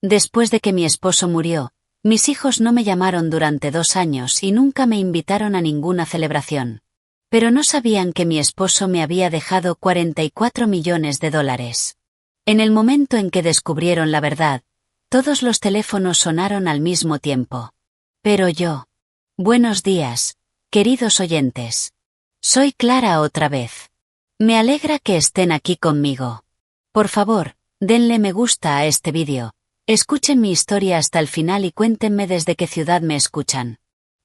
Después de que mi esposo murió, mis hijos no me llamaron durante 2 años y nunca me invitaron a ninguna celebración. Pero no sabían que mi esposo me había dejado $44 millones. En el momento en que descubrieron la verdad, todos los teléfonos sonaron al mismo tiempo. Pero yo. Buenos días, queridos oyentes. Soy Clara otra vez. Me alegra que estén aquí conmigo. Por favor, denle me gusta a este vídeo. Escuchen mi historia hasta el final y cuéntenme desde qué ciudad me escuchan.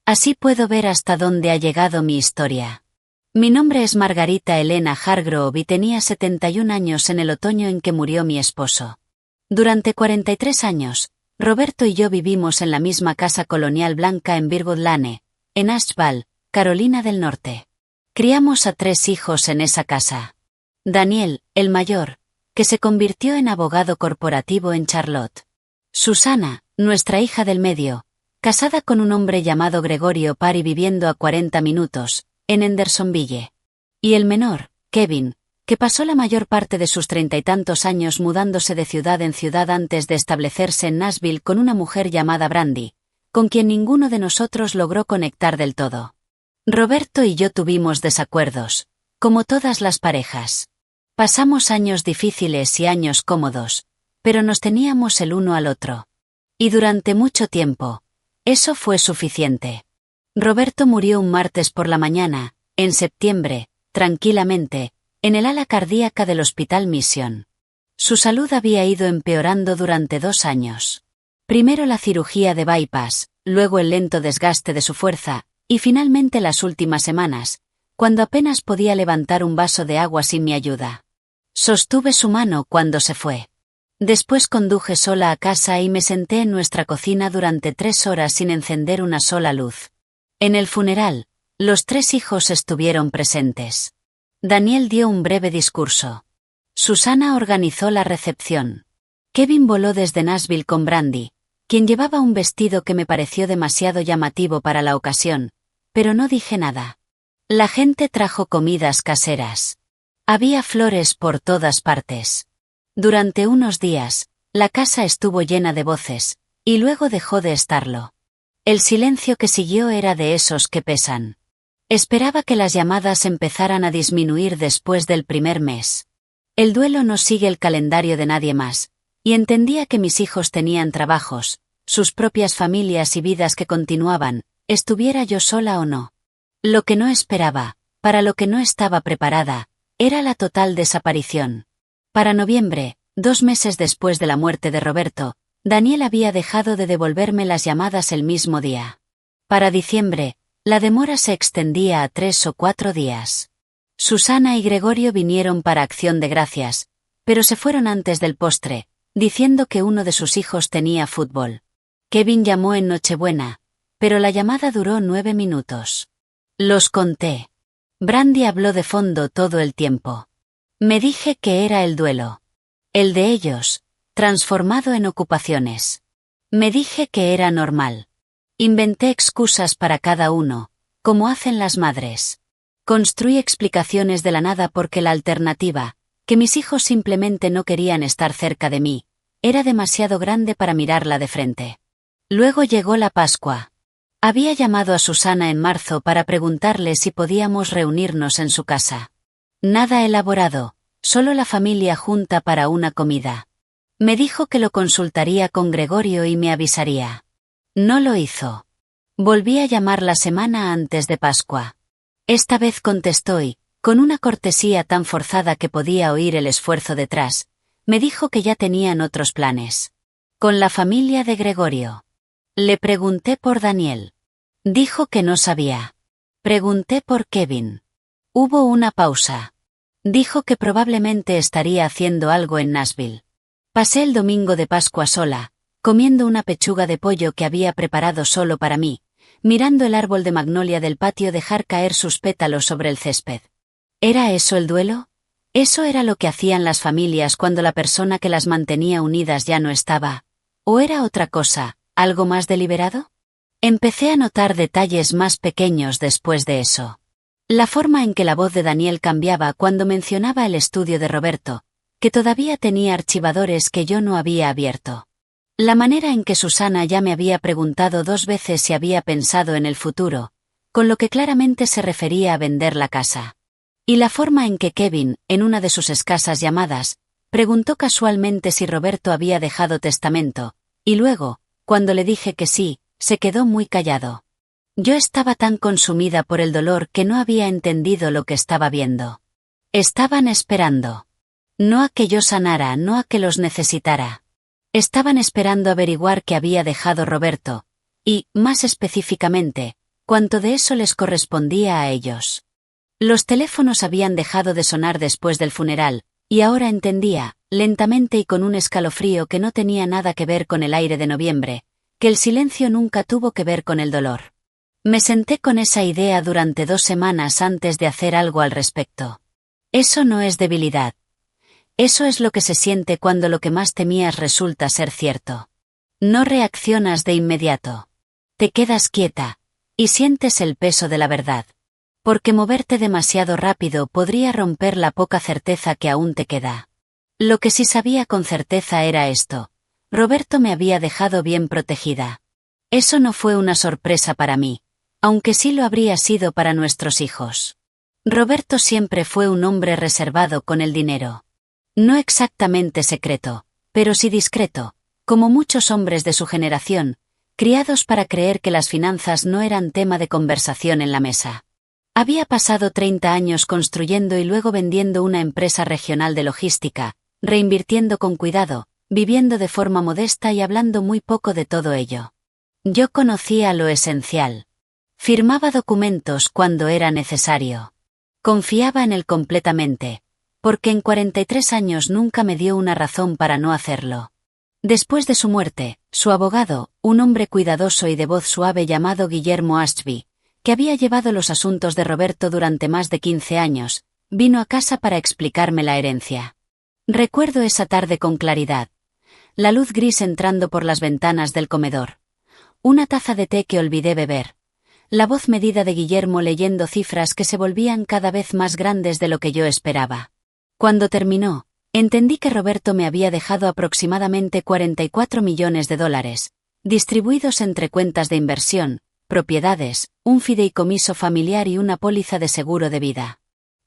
Así puedo ver hasta dónde ha llegado mi historia. Mi nombre es Margarita Elena Hargrove y tenía 71 años en el otoño en que murió mi esposo. Durante 43 años, Roberto y yo vivimos en la misma casa colonial blanca en Birdwood Lane, en Asheville, Carolina del Norte. Criamos a 3 hijos en esa casa. Daniel, el mayor, que se convirtió en abogado corporativo en Charlotte. Susana, nuestra hija del medio, casada con un hombre llamado Gregorio Parry viviendo a 40 minutos, en Hendersonville. Y el menor, Kevin, que pasó la mayor parte de sus 30 y tantos años mudándose de ciudad en ciudad antes de establecerse en Nashville con una mujer llamada Brandy, con quien ninguno de nosotros logró conectar del todo. Roberto y yo tuvimos desacuerdos, como todas las parejas. Pasamos años difíciles y años cómodos, pero nos teníamos el uno al otro. Y durante mucho tiempo, eso fue suficiente. Roberto murió un martes por la mañana, en septiembre, tranquilamente, en el ala cardíaca del Hospital Mission. Su salud había ido empeorando durante 2 años. Primero la cirugía de bypass, luego el lento desgaste de su fuerza, y finalmente las últimas semanas, cuando apenas podía levantar un vaso de agua sin mi ayuda. Sostuve su mano cuando se fue. Después conduje sola a casa y me senté en nuestra cocina durante 3 horas sin encender una sola luz. En el funeral, los 3 hijos estuvieron presentes. Daniel dio un breve discurso. Susana organizó la recepción. Kevin voló desde Nashville con Brandy, quien llevaba un vestido que me pareció demasiado llamativo para la ocasión, pero no dije nada. La gente trajo comidas caseras. Había flores por todas partes. Durante unos días, la casa estuvo llena de voces, y luego dejó de estarlo. El silencio que siguió era de esos que pesan. Esperaba que las llamadas empezaran a disminuir después del primer mes. El duelo no sigue el calendario de nadie más, y entendía que mis hijos tenían trabajos, sus propias familias y vidas que continuaban, estuviera yo sola o no. Lo que no esperaba, para lo que no estaba preparada, era la total desaparición. Para noviembre, 2 meses después de la muerte de Roberto, Daniel había dejado de devolverme las llamadas el mismo día. Para diciembre, la demora se extendía a 3 o 4 días. Susana y Gregorio vinieron para Acción de Gracias, pero se fueron antes del postre, diciendo que uno de sus hijos tenía fútbol. Kevin llamó en Nochebuena, pero la llamada duró 9 minutos. Los conté. Brandy habló de fondo todo el tiempo. Me dije que era el duelo. El de ellos, transformado en ocupaciones. Me dije que era normal. Inventé excusas para cada uno, como hacen las madres. Construí explicaciones de la nada porque la alternativa, que mis hijos simplemente no querían estar cerca de mí, era demasiado grande para mirarla de frente. Luego llegó la Pascua. Había llamado a Susana en marzo para preguntarle si podíamos reunirnos en su casa. Nada elaborado, solo la familia junta para una comida. Me dijo que lo consultaría con Gregorio y me avisaría. No lo hizo. Volví a llamar la semana antes de Pascua. Esta vez contestó y, con una cortesía tan forzada que podía oír el esfuerzo detrás, me dijo que ya tenían otros planes. Con la familia de Gregorio. Le pregunté por Daniel. Dijo que no sabía. Pregunté por Kevin. Hubo una pausa. Dijo que probablemente estaría haciendo algo en Nashville. Pasé el domingo de Pascua sola, comiendo una pechuga de pollo que había preparado solo para mí, mirando el árbol de magnolia del patio dejar caer sus pétalos sobre el césped. ¿Era eso el duelo? ¿Eso era lo que hacían las familias cuando la persona que las mantenía unidas ya no estaba? ¿O era otra cosa, algo más deliberado? Empecé a notar detalles más pequeños después de eso. La forma en que la voz de Daniel cambiaba cuando mencionaba el estudio de Roberto, que todavía tenía archivadores que yo no había abierto. La manera en que Susana ya me había preguntado 2 veces si había pensado en el futuro, con lo que claramente se refería a vender la casa. Y la forma en que Kevin, en una de sus escasas llamadas, preguntó casualmente si Roberto había dejado testamento, y luego, cuando le dije que sí, se quedó muy callado. Yo estaba tan consumida por el dolor que no había entendido lo que estaba viendo. Estaban esperando. No a que yo sanara, no a que los necesitara. Estaban esperando averiguar qué había dejado Roberto, y, más específicamente, cuánto de eso les correspondía a ellos. Los teléfonos habían dejado de sonar después del funeral, y ahora entendía, lentamente y con un escalofrío que no tenía nada que ver con el aire de noviembre, que el silencio nunca tuvo que ver con el dolor. Me senté con esa idea durante 2 semanas antes de hacer algo al respecto. Eso no es debilidad. Eso es lo que se siente cuando lo que más temías resulta ser cierto. No reaccionas de inmediato. Te quedas quieta, y sientes el peso de la verdad. Porque moverte demasiado rápido podría romper la poca certeza que aún te queda. Lo que sí sabía con certeza era esto: Roberto me había dejado bien protegida. Eso no fue una sorpresa para mí, aunque sí lo habría sido para nuestros hijos. Roberto siempre fue un hombre reservado con el dinero. No exactamente secreto, pero sí discreto, como muchos hombres de su generación, criados para creer que las finanzas no eran tema de conversación en la mesa. Había pasado 30 años construyendo y luego vendiendo una empresa regional de logística, reinvirtiendo con cuidado, viviendo de forma modesta y hablando muy poco de todo ello. Yo conocía lo esencial. Firmaba documentos cuando era necesario. Confiaba en él completamente, porque en 43 años nunca me dio una razón para no hacerlo. Después de su muerte, su abogado, un hombre cuidadoso y de voz suave llamado Guillermo Ashby, que había llevado los asuntos de Roberto durante más de 15 años, vino a casa para explicarme la herencia. Recuerdo esa tarde con claridad. La luz gris entrando por las ventanas del comedor. Una taza de té que olvidé beber. La voz medida de Guillermo leyendo cifras que se volvían cada vez más grandes de lo que yo esperaba. Cuando terminó, entendí que Roberto me había dejado aproximadamente $44 millones, distribuidos entre cuentas de inversión, propiedades, un fideicomiso familiar y una póliza de seguro de vida.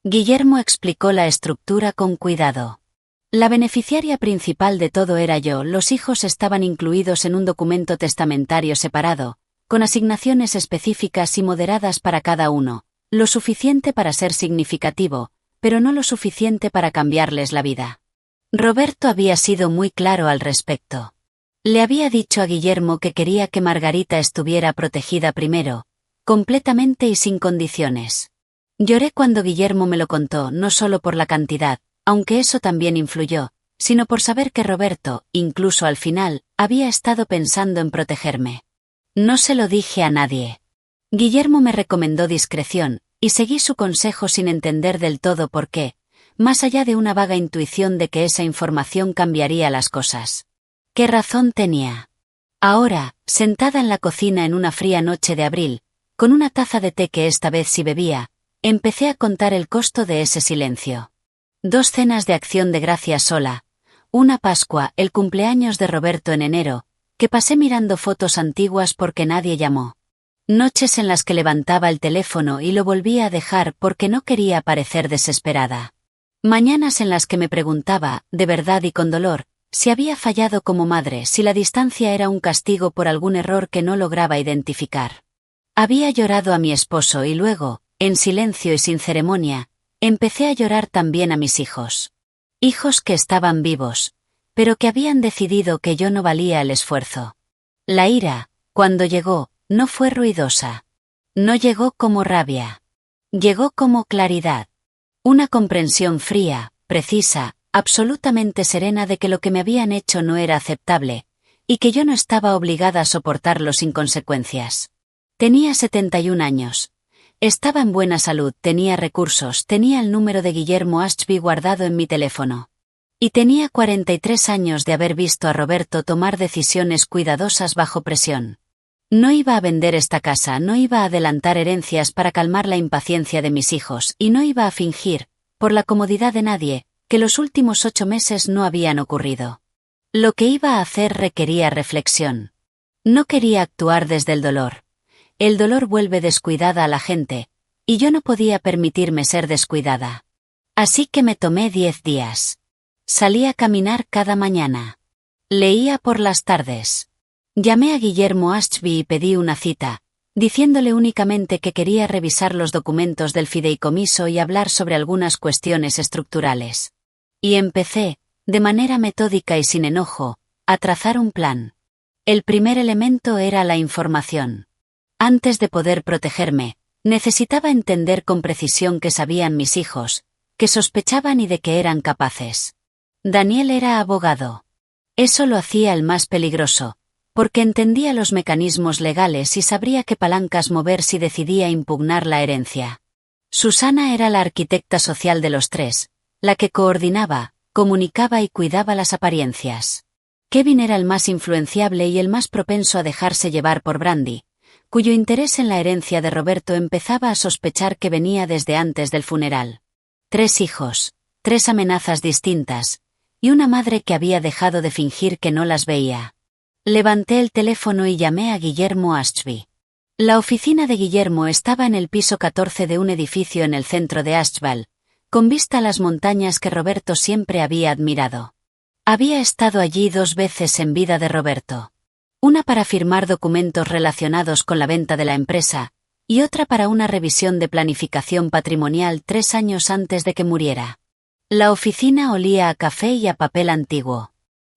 Guillermo explicó la estructura con cuidado. La beneficiaria principal de todo era yo. Los hijos estaban incluidos en un documento testamentario separado, con asignaciones específicas y moderadas para cada uno, lo suficiente para ser significativo, pero no lo suficiente para cambiarles la vida. Roberto había sido muy claro al respecto. Le había dicho a Guillermo que quería que Margarita estuviera protegida primero, completamente y sin condiciones. Lloré cuando Guillermo me lo contó, no solo por la cantidad, aunque eso también influyó, sino por saber que Roberto, incluso al final, había estado pensando en protegerme. No se lo dije a nadie. Guillermo me recomendó discreción, y seguí su consejo sin entender del todo por qué, más allá de una vaga intuición de que esa información cambiaría las cosas. ¿Qué razón tenía? Ahora, sentada en la cocina en una fría noche de abril, con una taza de té que esta vez sí bebía, empecé a contar el costo de ese silencio. 2 cenas de Acción de Gracias sola, una Pascua, el cumpleaños de Roberto en enero, que pasé mirando fotos antiguas porque nadie llamó. Noches en las que levantaba el teléfono y lo volvía a dejar porque no quería parecer desesperada. Mañanas en las que me preguntaba, de verdad y con dolor, si había fallado como madre, si la distancia era un castigo por algún error que no lograba identificar. Había llorado a mi esposo y luego, en silencio y sin ceremonia, empecé a llorar también a mis hijos. Hijos que estaban vivos, pero que habían decidido que yo no valía el esfuerzo. La ira, cuando llegó, no fue ruidosa. No llegó como rabia. Llegó como claridad. Una comprensión fría, precisa, absolutamente serena de que lo que me habían hecho no era aceptable, y que yo no estaba obligada a soportarlo sin consecuencias. Tenía 71 años. Estaba en buena salud, tenía recursos, tenía el número de Guillermo Ashby guardado en mi teléfono. Y tenía 43 años de haber visto a Roberto tomar decisiones cuidadosas bajo presión. No iba a vender esta casa, no iba a adelantar herencias para calmar la impaciencia de mis hijos, y no iba a fingir, por la comodidad de nadie, que los últimos 8 meses no habían ocurrido. Lo que iba a hacer requería reflexión. No quería actuar desde el dolor. El dolor vuelve descuidada a la gente, y yo no podía permitirme ser descuidada. Así que me tomé 10 días. Salí a caminar cada mañana. Leía por las tardes. Llamé a Guillermo Ashby y pedí una cita, diciéndole únicamente que quería revisar los documentos del fideicomiso y hablar sobre algunas cuestiones estructurales. Y empecé, de manera metódica y sin enojo, a trazar un plan. El primer elemento era la información. Antes de poder protegerme, necesitaba entender con precisión qué sabían mis hijos, qué sospechaban y de qué eran capaces. Daniel era abogado. Eso lo hacía el más peligroso, porque entendía los mecanismos legales y sabría qué palancas mover si decidía impugnar la herencia. Susana era la arquitecta social de los tres, la que coordinaba, comunicaba y cuidaba las apariencias. Kevin era el más influenciable y el más propenso a dejarse llevar por Brandy, cuyo interés en la herencia de Roberto empezaba a sospechar que venía desde antes del funeral. 3 hijos, 3 amenazas distintas, y una madre que había dejado de fingir que no las veía. Levanté el teléfono y llamé a Guillermo Ashby. La oficina de Guillermo estaba en el piso 14 de un edificio en el centro de Asheville, con vista a las montañas que Roberto siempre había admirado. Había estado allí 2 veces en vida de Roberto. Una para firmar documentos relacionados con la venta de la empresa, y otra para una revisión de planificación patrimonial 3 años antes de que muriera. La oficina olía a café y a papel antiguo.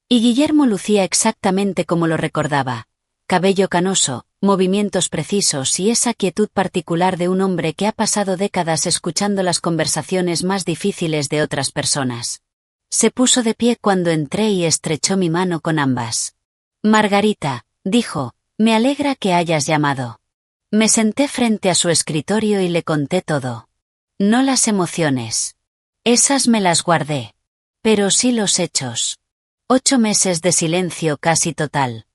Y Guillermo lucía exactamente como lo recordaba: cabello canoso, movimientos precisos y esa quietud particular de un hombre que ha pasado décadas escuchando las conversaciones más difíciles de otras personas. Se puso de pie cuando entré y estrechó mi mano con ambas. «Margarita», dijo, «me alegra que hayas llamado». Me senté frente a su escritorio y le conté todo. No las emociones. Esas me las guardé. Pero sí los hechos. 8 meses de silencio casi total.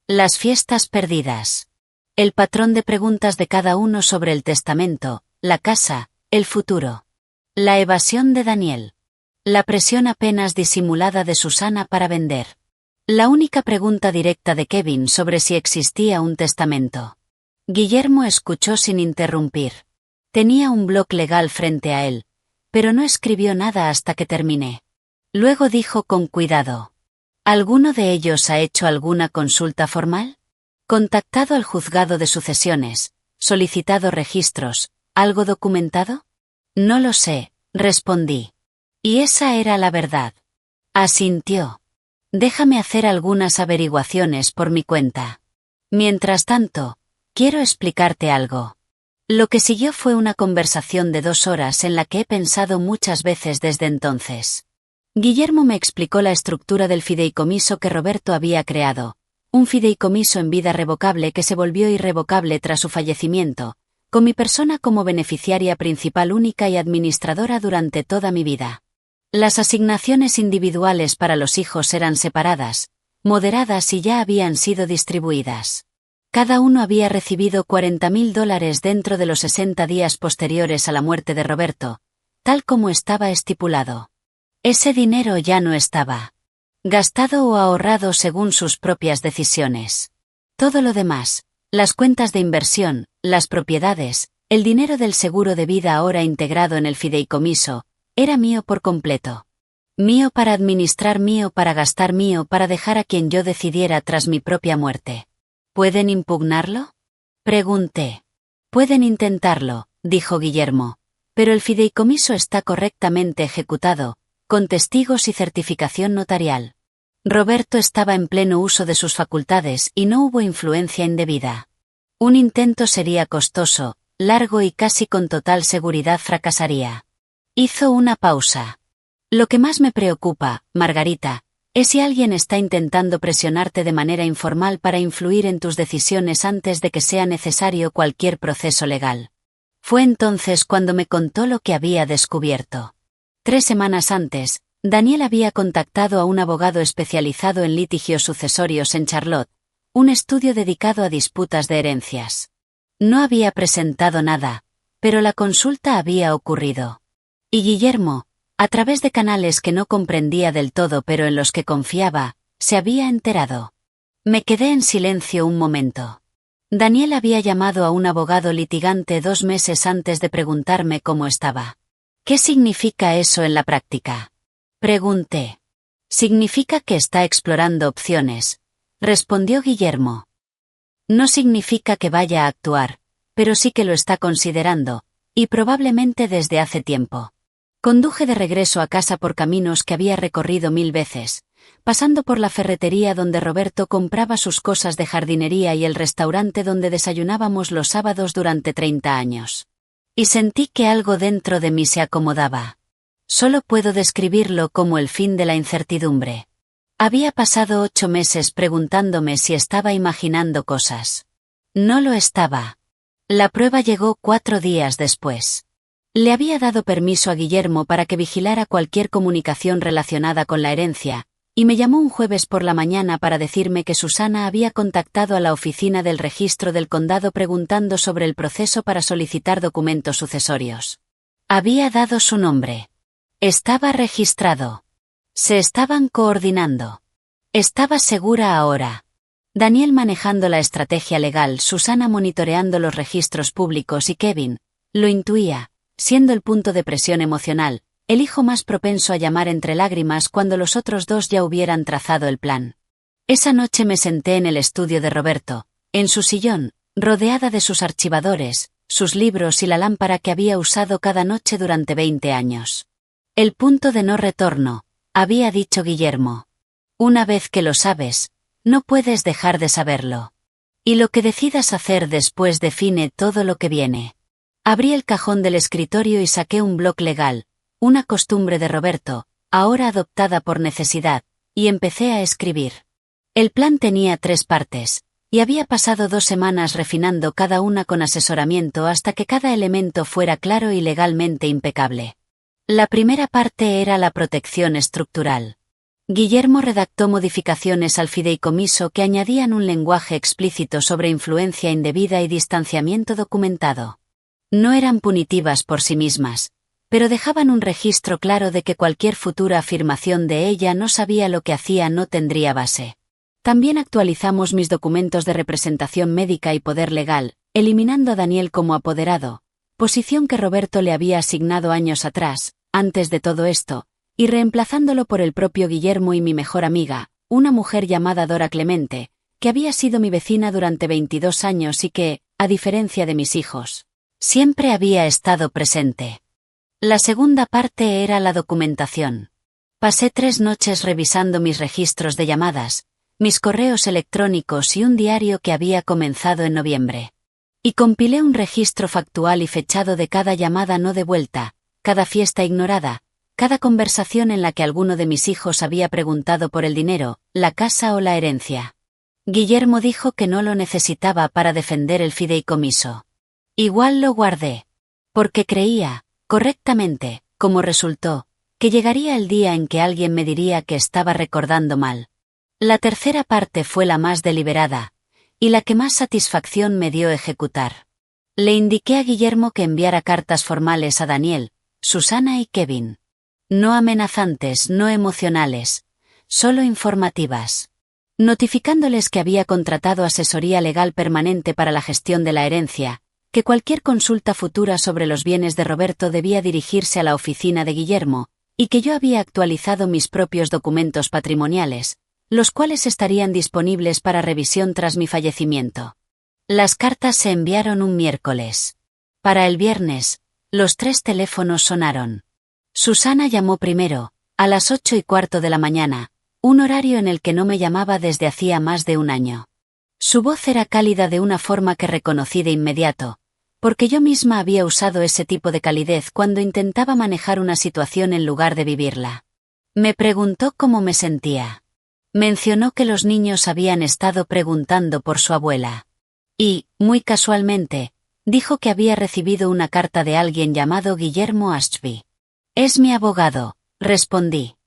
Las fiestas perdidas. El patrón de preguntas de cada uno sobre el testamento, la casa, el futuro. La evasión de Daniel. La presión apenas disimulada de Susana para vender. La única pregunta directa de Kevin sobre si existía un testamento. Guillermo escuchó sin interrumpir. Tenía un bloc legal frente a él, pero no escribió nada hasta que terminé. Luego dijo con cuidado: ¿alguno de ellos ha hecho alguna consulta formal? ¿Contactado al juzgado de sucesiones? ¿Solicitado registros? ¿Algo documentado? No lo sé, respondí. Y esa era la verdad. Asintió. Déjame hacer algunas averiguaciones por mi cuenta. Mientras tanto, quiero explicarte algo. Lo que siguió fue una conversación de 2 horas en la que he pensado muchas veces desde entonces. Guillermo me explicó la estructura del fideicomiso que Roberto había creado, un fideicomiso en vida revocable que se volvió irrevocable tras su fallecimiento, con mi persona como beneficiaria principal única y administradora durante toda mi vida. Las asignaciones individuales para los hijos eran separadas, moderadas y ya habían sido distribuidas. Cada uno había recibido $40.000 dentro de los 60 días posteriores a la muerte de Roberto, tal como estaba estipulado. Ese dinero ya no estaba gastado o ahorrado según sus propias decisiones. Todo lo demás, las cuentas de inversión, las propiedades, el dinero del seguro de vida ahora integrado en el fideicomiso, era mío por completo. Mío para administrar, mío para gastar, mío para dejar a quien yo decidiera tras mi propia muerte. ¿Pueden impugnarlo?, pregunté. Pueden intentarlo, dijo Guillermo, pero el fideicomiso está correctamente ejecutado, con testigos y certificación notarial. Roberto estaba en pleno uso de sus facultades y no hubo influencia indebida. Un intento sería costoso, largo y casi con total seguridad fracasaría. Hizo una pausa. Lo que más me preocupa, Margarita, es si alguien está intentando presionarte de manera informal para influir en tus decisiones antes de que sea necesario cualquier proceso legal. Fue entonces cuando me contó lo que había descubierto. 3 semanas antes, Daniel había contactado a un abogado especializado en litigios sucesorios en Charlotte, un estudio dedicado a disputas de herencias. No había presentado nada, pero la consulta había ocurrido. Y Guillermo, a través de canales que no comprendía del todo pero en los que confiaba, se había enterado. Me quedé en silencio un momento. Daniel había llamado a un abogado litigante 2 meses antes de preguntarme cómo estaba. ¿Qué significa eso en la práctica? Pregunté. Significa que está explorando opciones, respondió Guillermo. No significa que vaya a actuar, pero sí que lo está considerando, y probablemente desde hace tiempo. Conduje de regreso a casa por caminos que había recorrido 1000 veces, pasando por la ferretería donde Roberto compraba sus cosas de jardinería y el restaurante donde desayunábamos los sábados durante 30 años. Y sentí que algo dentro de mí se acomodaba. Solo puedo describirlo como el fin de la incertidumbre. Había pasado 8 meses preguntándome si estaba imaginando cosas. No lo estaba. La prueba llegó 4 días después. Le había dado permiso a Guillermo para que vigilara cualquier comunicación relacionada con la herencia, y me llamó un jueves por la mañana para decirme que Susana había contactado a la oficina del registro del condado preguntando sobre el proceso para solicitar documentos sucesorios. Había dado su nombre. Estaba registrado. Se estaban coordinando. Estaba segura ahora. Daniel manejando la estrategia legal, Susana monitoreando los registros públicos y Kevin, lo intuía, siendo el punto de presión emocional, el hijo más propenso a llamar entre lágrimas cuando los otros dos ya hubieran trazado el plan. Esa noche me senté en el estudio de Roberto, en su sillón, rodeada de sus archivadores, sus libros y la lámpara que había usado cada noche durante 20 años. El punto de no retorno, había dicho Guillermo. Una vez que lo sabes, no puedes dejar de saberlo. Y lo que decidas hacer después define todo lo que viene. Abrí el cajón del escritorio y saqué un bloc legal, una costumbre de Roberto, ahora adoptada por necesidad, y empecé a escribir. El plan tenía 3 partes, y había pasado 2 semanas refinando cada una con asesoramiento hasta que cada elemento fuera claro y legalmente impecable. La primera parte era la protección estructural. Guillermo redactó modificaciones al fideicomiso que añadían un lenguaje explícito sobre influencia indebida y distanciamiento documentado. No eran punitivas por sí mismas, pero dejaban un registro claro de que cualquier futura afirmación de ella no sabía lo que hacía no tendría base. También actualizamos mis documentos de representación médica y poder legal, eliminando a Daniel como apoderado, posición que Roberto le había asignado años atrás, antes de todo esto, y reemplazándolo por el propio Guillermo y mi mejor amiga, una mujer llamada Dora Clemente, que había sido mi vecina durante 22 años y que, a diferencia de mis hijos, siempre había estado presente. La segunda parte era la documentación. Pasé 3 noches revisando mis registros de llamadas, mis correos electrónicos y un diario que había comenzado en noviembre. Y compilé un registro factual y fechado de cada llamada no devuelta, cada fiesta ignorada, cada conversación en la que alguno de mis hijos había preguntado por el dinero, la casa o la herencia. Guillermo dijo que no lo necesitaba para defender el fideicomiso. Igual lo guardé. Porque creía, correctamente, como resultó, que llegaría el día en que alguien me diría que estaba recordando mal. La tercera parte fue la más deliberada, y la que más satisfacción me dio ejecutar. Le indiqué a Guillermo que enviara cartas formales a Daniel, Susana y Kevin. No amenazantes, no emocionales, solo informativas. Notificándoles que había contratado asesoría legal permanente para la gestión de la herencia, que cualquier consulta futura sobre los bienes de Roberto debía dirigirse a la oficina de Guillermo, y que yo había actualizado mis propios documentos patrimoniales, los cuales estarían disponibles para revisión tras mi fallecimiento. Las cartas se enviaron un miércoles. Para el viernes, los 3 teléfonos sonaron. Susana llamó primero, a las 8:15 de la mañana, un horario en el que no me llamaba desde hacía más de un año. Su voz era cálida de una forma que reconocí de inmediato, porque yo misma había usado ese tipo de calidez cuando intentaba manejar una situación en lugar de vivirla. Me preguntó cómo me sentía. Mencionó que los niños habían estado preguntando por su abuela. Y, muy casualmente, dijo que había recibido una carta de alguien llamado Guillermo Ashby. Es mi abogado, respondí.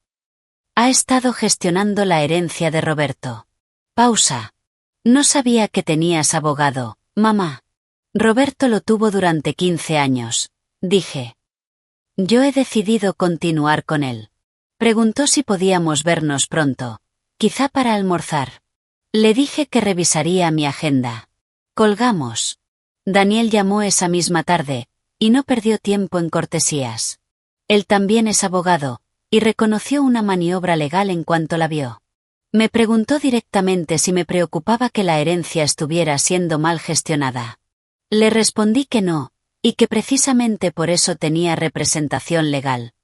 Ha estado gestionando la herencia de Roberto. Pausa. No sabía que tenías abogado, mamá. Roberto lo tuvo durante 15 años, dije. Yo he decidido continuar con él. Preguntó si podíamos vernos pronto. Quizá para almorzar. Le dije que revisaría mi agenda. Colgamos. Daniel llamó esa misma tarde, y no perdió tiempo en cortesías. Él también es abogado, y reconoció una maniobra legal en cuanto la vio. Me preguntó directamente si me preocupaba que la herencia estuviera siendo mal gestionada. Le respondí que no, y que precisamente por eso tenía representación legal.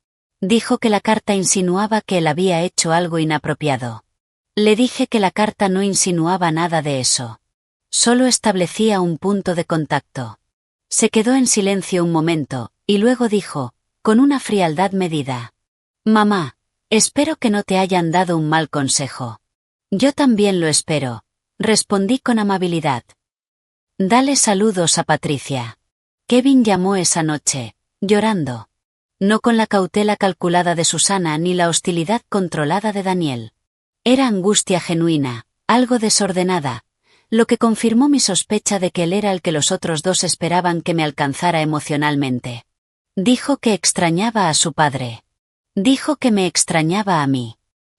Dijo que la carta insinuaba que él había hecho algo inapropiado. Le dije que la carta no insinuaba nada de eso. Solo establecía un punto de contacto. Se quedó en silencio un momento, y luego dijo, con una frialdad medida: «Mamá, espero que no te hayan dado un mal consejo». «Yo también lo espero», respondí con amabilidad. «Dale saludos a Patricia». Kevin llamó esa noche, llorando. No con la cautela calculada de Susana ni la hostilidad controlada de Daniel. Era angustia genuina, algo desordenada, lo que confirmó mi sospecha de que él era el que los otros dos esperaban que me alcanzara emocionalmente. Dijo que extrañaba a su padre. Dijo que me extrañaba a mí.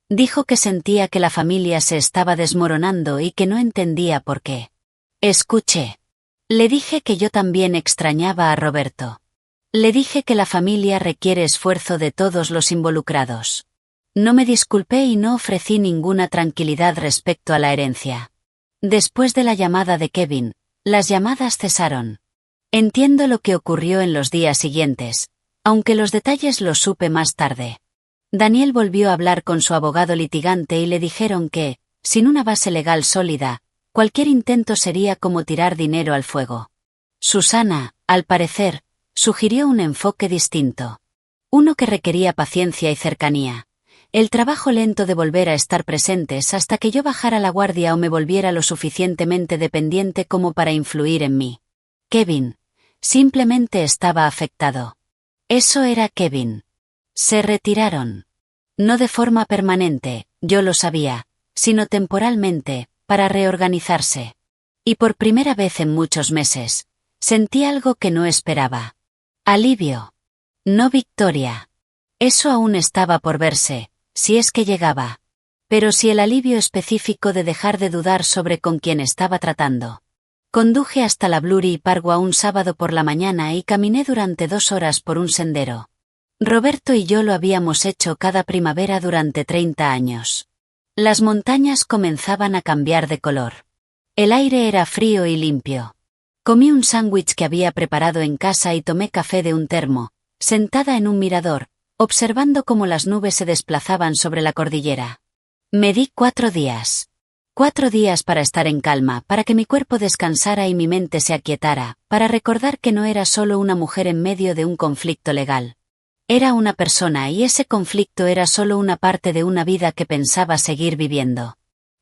Dijo que sentía que la familia se estaba desmoronando y que no entendía por qué. Escuché. Le dije que yo también extrañaba a Roberto. Le dije que la familia requiere esfuerzo de todos los involucrados. No me disculpé y no ofrecí ninguna tranquilidad respecto a la herencia. Después de la llamada de Kevin, las llamadas cesaron. Entiendo lo que ocurrió en los días siguientes, aunque los detalles los supe más tarde. Daniel volvió a hablar con su abogado litigante y le dijeron que, sin una base legal sólida, cualquier intento sería como tirar dinero al fuego. Susana, al parecer, sugirió un enfoque distinto. Uno que requería paciencia y cercanía. El trabajo lento de volver a estar presentes hasta que yo bajara la guardia o me volviera lo suficientemente dependiente como para influir en mí. Kevin simplemente estaba afectado. Eso era Kevin. Se retiraron. No de forma permanente, yo lo sabía, sino temporalmente, para reorganizarse. Y por primera vez en muchos meses, sentí algo que no esperaba. Alivio. No victoria. Eso aún estaba por verse, si es que llegaba. Pero sí el alivio específico de dejar de dudar sobre con quién estaba tratando. Conduje hasta la Blurry Parwa un sábado por la mañana y caminé durante 2 horas por un sendero. Roberto y yo lo habíamos hecho cada primavera durante 30 años. Las montañas comenzaban a cambiar de color. El aire era frío y limpio. Comí un sándwich que había preparado en casa y tomé café de un termo, sentada en un mirador, observando cómo las nubes se desplazaban sobre la cordillera. Me di 4 días. 4 días para estar en calma, para que mi cuerpo descansara y mi mente se aquietara, para recordar que no era solo una mujer en medio de un conflicto legal. Era una persona y ese conflicto era solo una parte de una vida que pensaba seguir viviendo.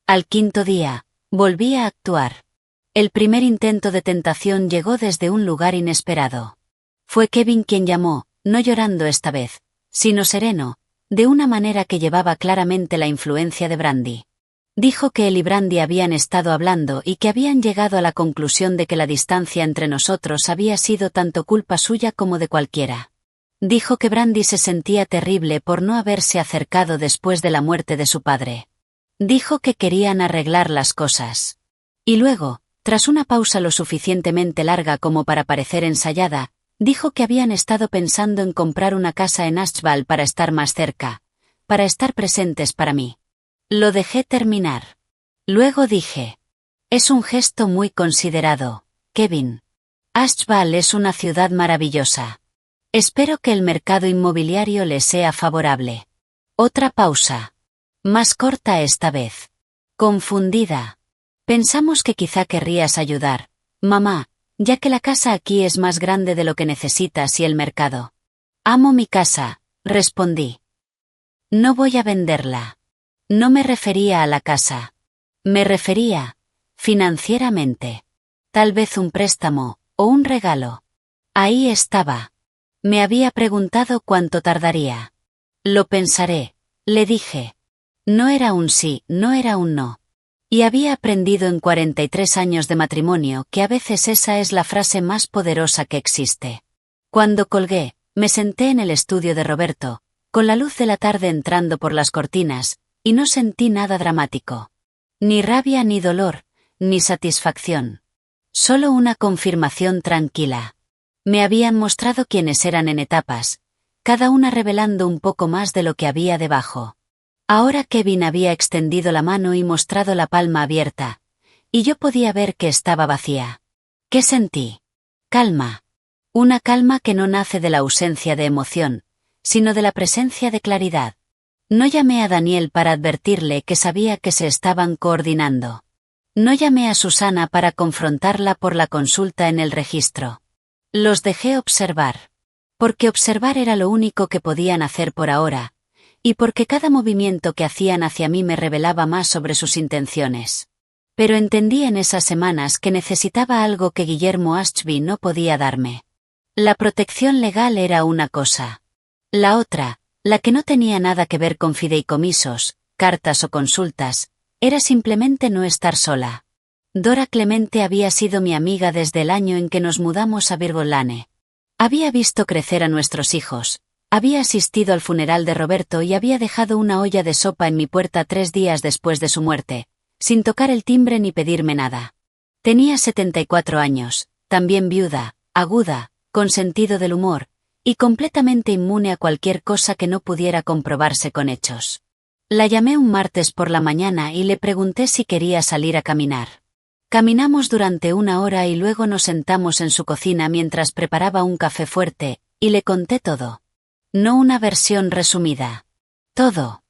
Al 5.º día, volví a actuar. El primer intento de tentación llegó desde un lugar inesperado. Fue Kevin quien llamó, no llorando esta vez, sino sereno, de una manera que llevaba claramente la influencia de Brandy. Dijo que él y Brandy habían estado hablando y que habían llegado a la conclusión de que la distancia entre nosotros había sido tanto culpa suya como de cualquiera. Dijo que Brandy se sentía terrible por no haberse acercado después de la muerte de su padre. Dijo que querían arreglar las cosas. Y luego, tras una pausa lo suficientemente larga como para parecer ensayada, dijo que habían estado pensando en comprar una casa en Asheville para estar más cerca, para estar presentes para mí. Lo dejé terminar. Luego dije: es un gesto muy considerado, Kevin. Asheville es una ciudad maravillosa. Espero que el mercado inmobiliario le sea favorable. Otra pausa. Más corta esta vez. Confundida. Pensamos que quizá querrías ayudar, mamá, ya que la casa aquí es más grande de lo que necesitas y el mercado. Amo mi casa, respondí. No voy a venderla. No me refería a la casa. Me refería, financieramente. Tal vez un préstamo, o un regalo. Ahí estaba. Me había preguntado cuánto tardaría. Lo pensaré, le dije. No era un sí, no era un no. Y había aprendido en 43 años de matrimonio que a veces esa es la frase más poderosa que existe. Cuando colgué, me senté en el estudio de Roberto, con la luz de la tarde entrando por las cortinas, y no sentí nada dramático. Ni rabia ni dolor, ni satisfacción. Solo una confirmación tranquila. Me habían mostrado quiénes eran en etapas, cada una revelando un poco más de lo que había debajo. Ahora Kevin había extendido la mano y mostrado la palma abierta, y yo podía ver que estaba vacía. ¿Qué sentí? Calma. Una calma que no nace de la ausencia de emoción, sino de la presencia de claridad. No llamé a Daniel para advertirle que sabía que se estaban coordinando. No llamé a Susana para confrontarla por la consulta en el registro. Los dejé observar. Porque observar era lo único que podían hacer por ahora, y porque cada movimiento que hacían hacia mí me revelaba más sobre sus intenciones. Pero entendí en esas semanas que necesitaba algo que Guillermo Ashby no podía darme. La protección legal era una cosa. La otra, la que no tenía nada que ver con fideicomisos, cartas o consultas, era simplemente no estar sola. Dora Clemente había sido mi amiga desde el año en que nos mudamos a Virgolane. Había visto crecer a nuestros hijos, había asistido al funeral de Roberto y había dejado una olla de sopa en mi puerta 3 días después de su muerte, sin tocar el timbre ni pedirme nada. Tenía 74 años, también viuda, aguda, con sentido del humor, y completamente inmune a cualquier cosa que no pudiera comprobarse con hechos. La llamé un martes por la mañana y le pregunté si quería salir a caminar. Caminamos durante 1 hora y luego nos sentamos en su cocina mientras preparaba un café fuerte, y le conté todo. No una versión resumida. Todo.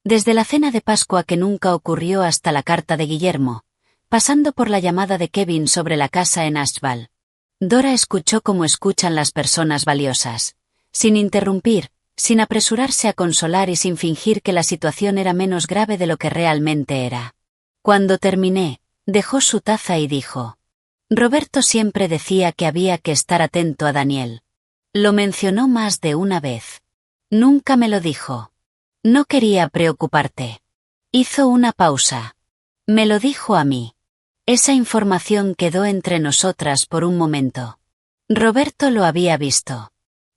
Desde la cena de Pascua que nunca ocurrió hasta la carta de Guillermo, pasando por la llamada de Kevin sobre la casa en Ashval. Dora escuchó como escuchan las personas valiosas, sin interrumpir, sin apresurarse a consolar y sin fingir que la situación era menos grave de lo que realmente era. Cuando terminé, dejó su taza y dijo: Roberto siempre decía que había que estar atento a Daniel. Lo mencionó más de una vez. Nunca me lo dijo. No quería preocuparte. Hizo una pausa. Me lo dijo a mí. Esa información quedó entre nosotras por un momento. Roberto lo había visto.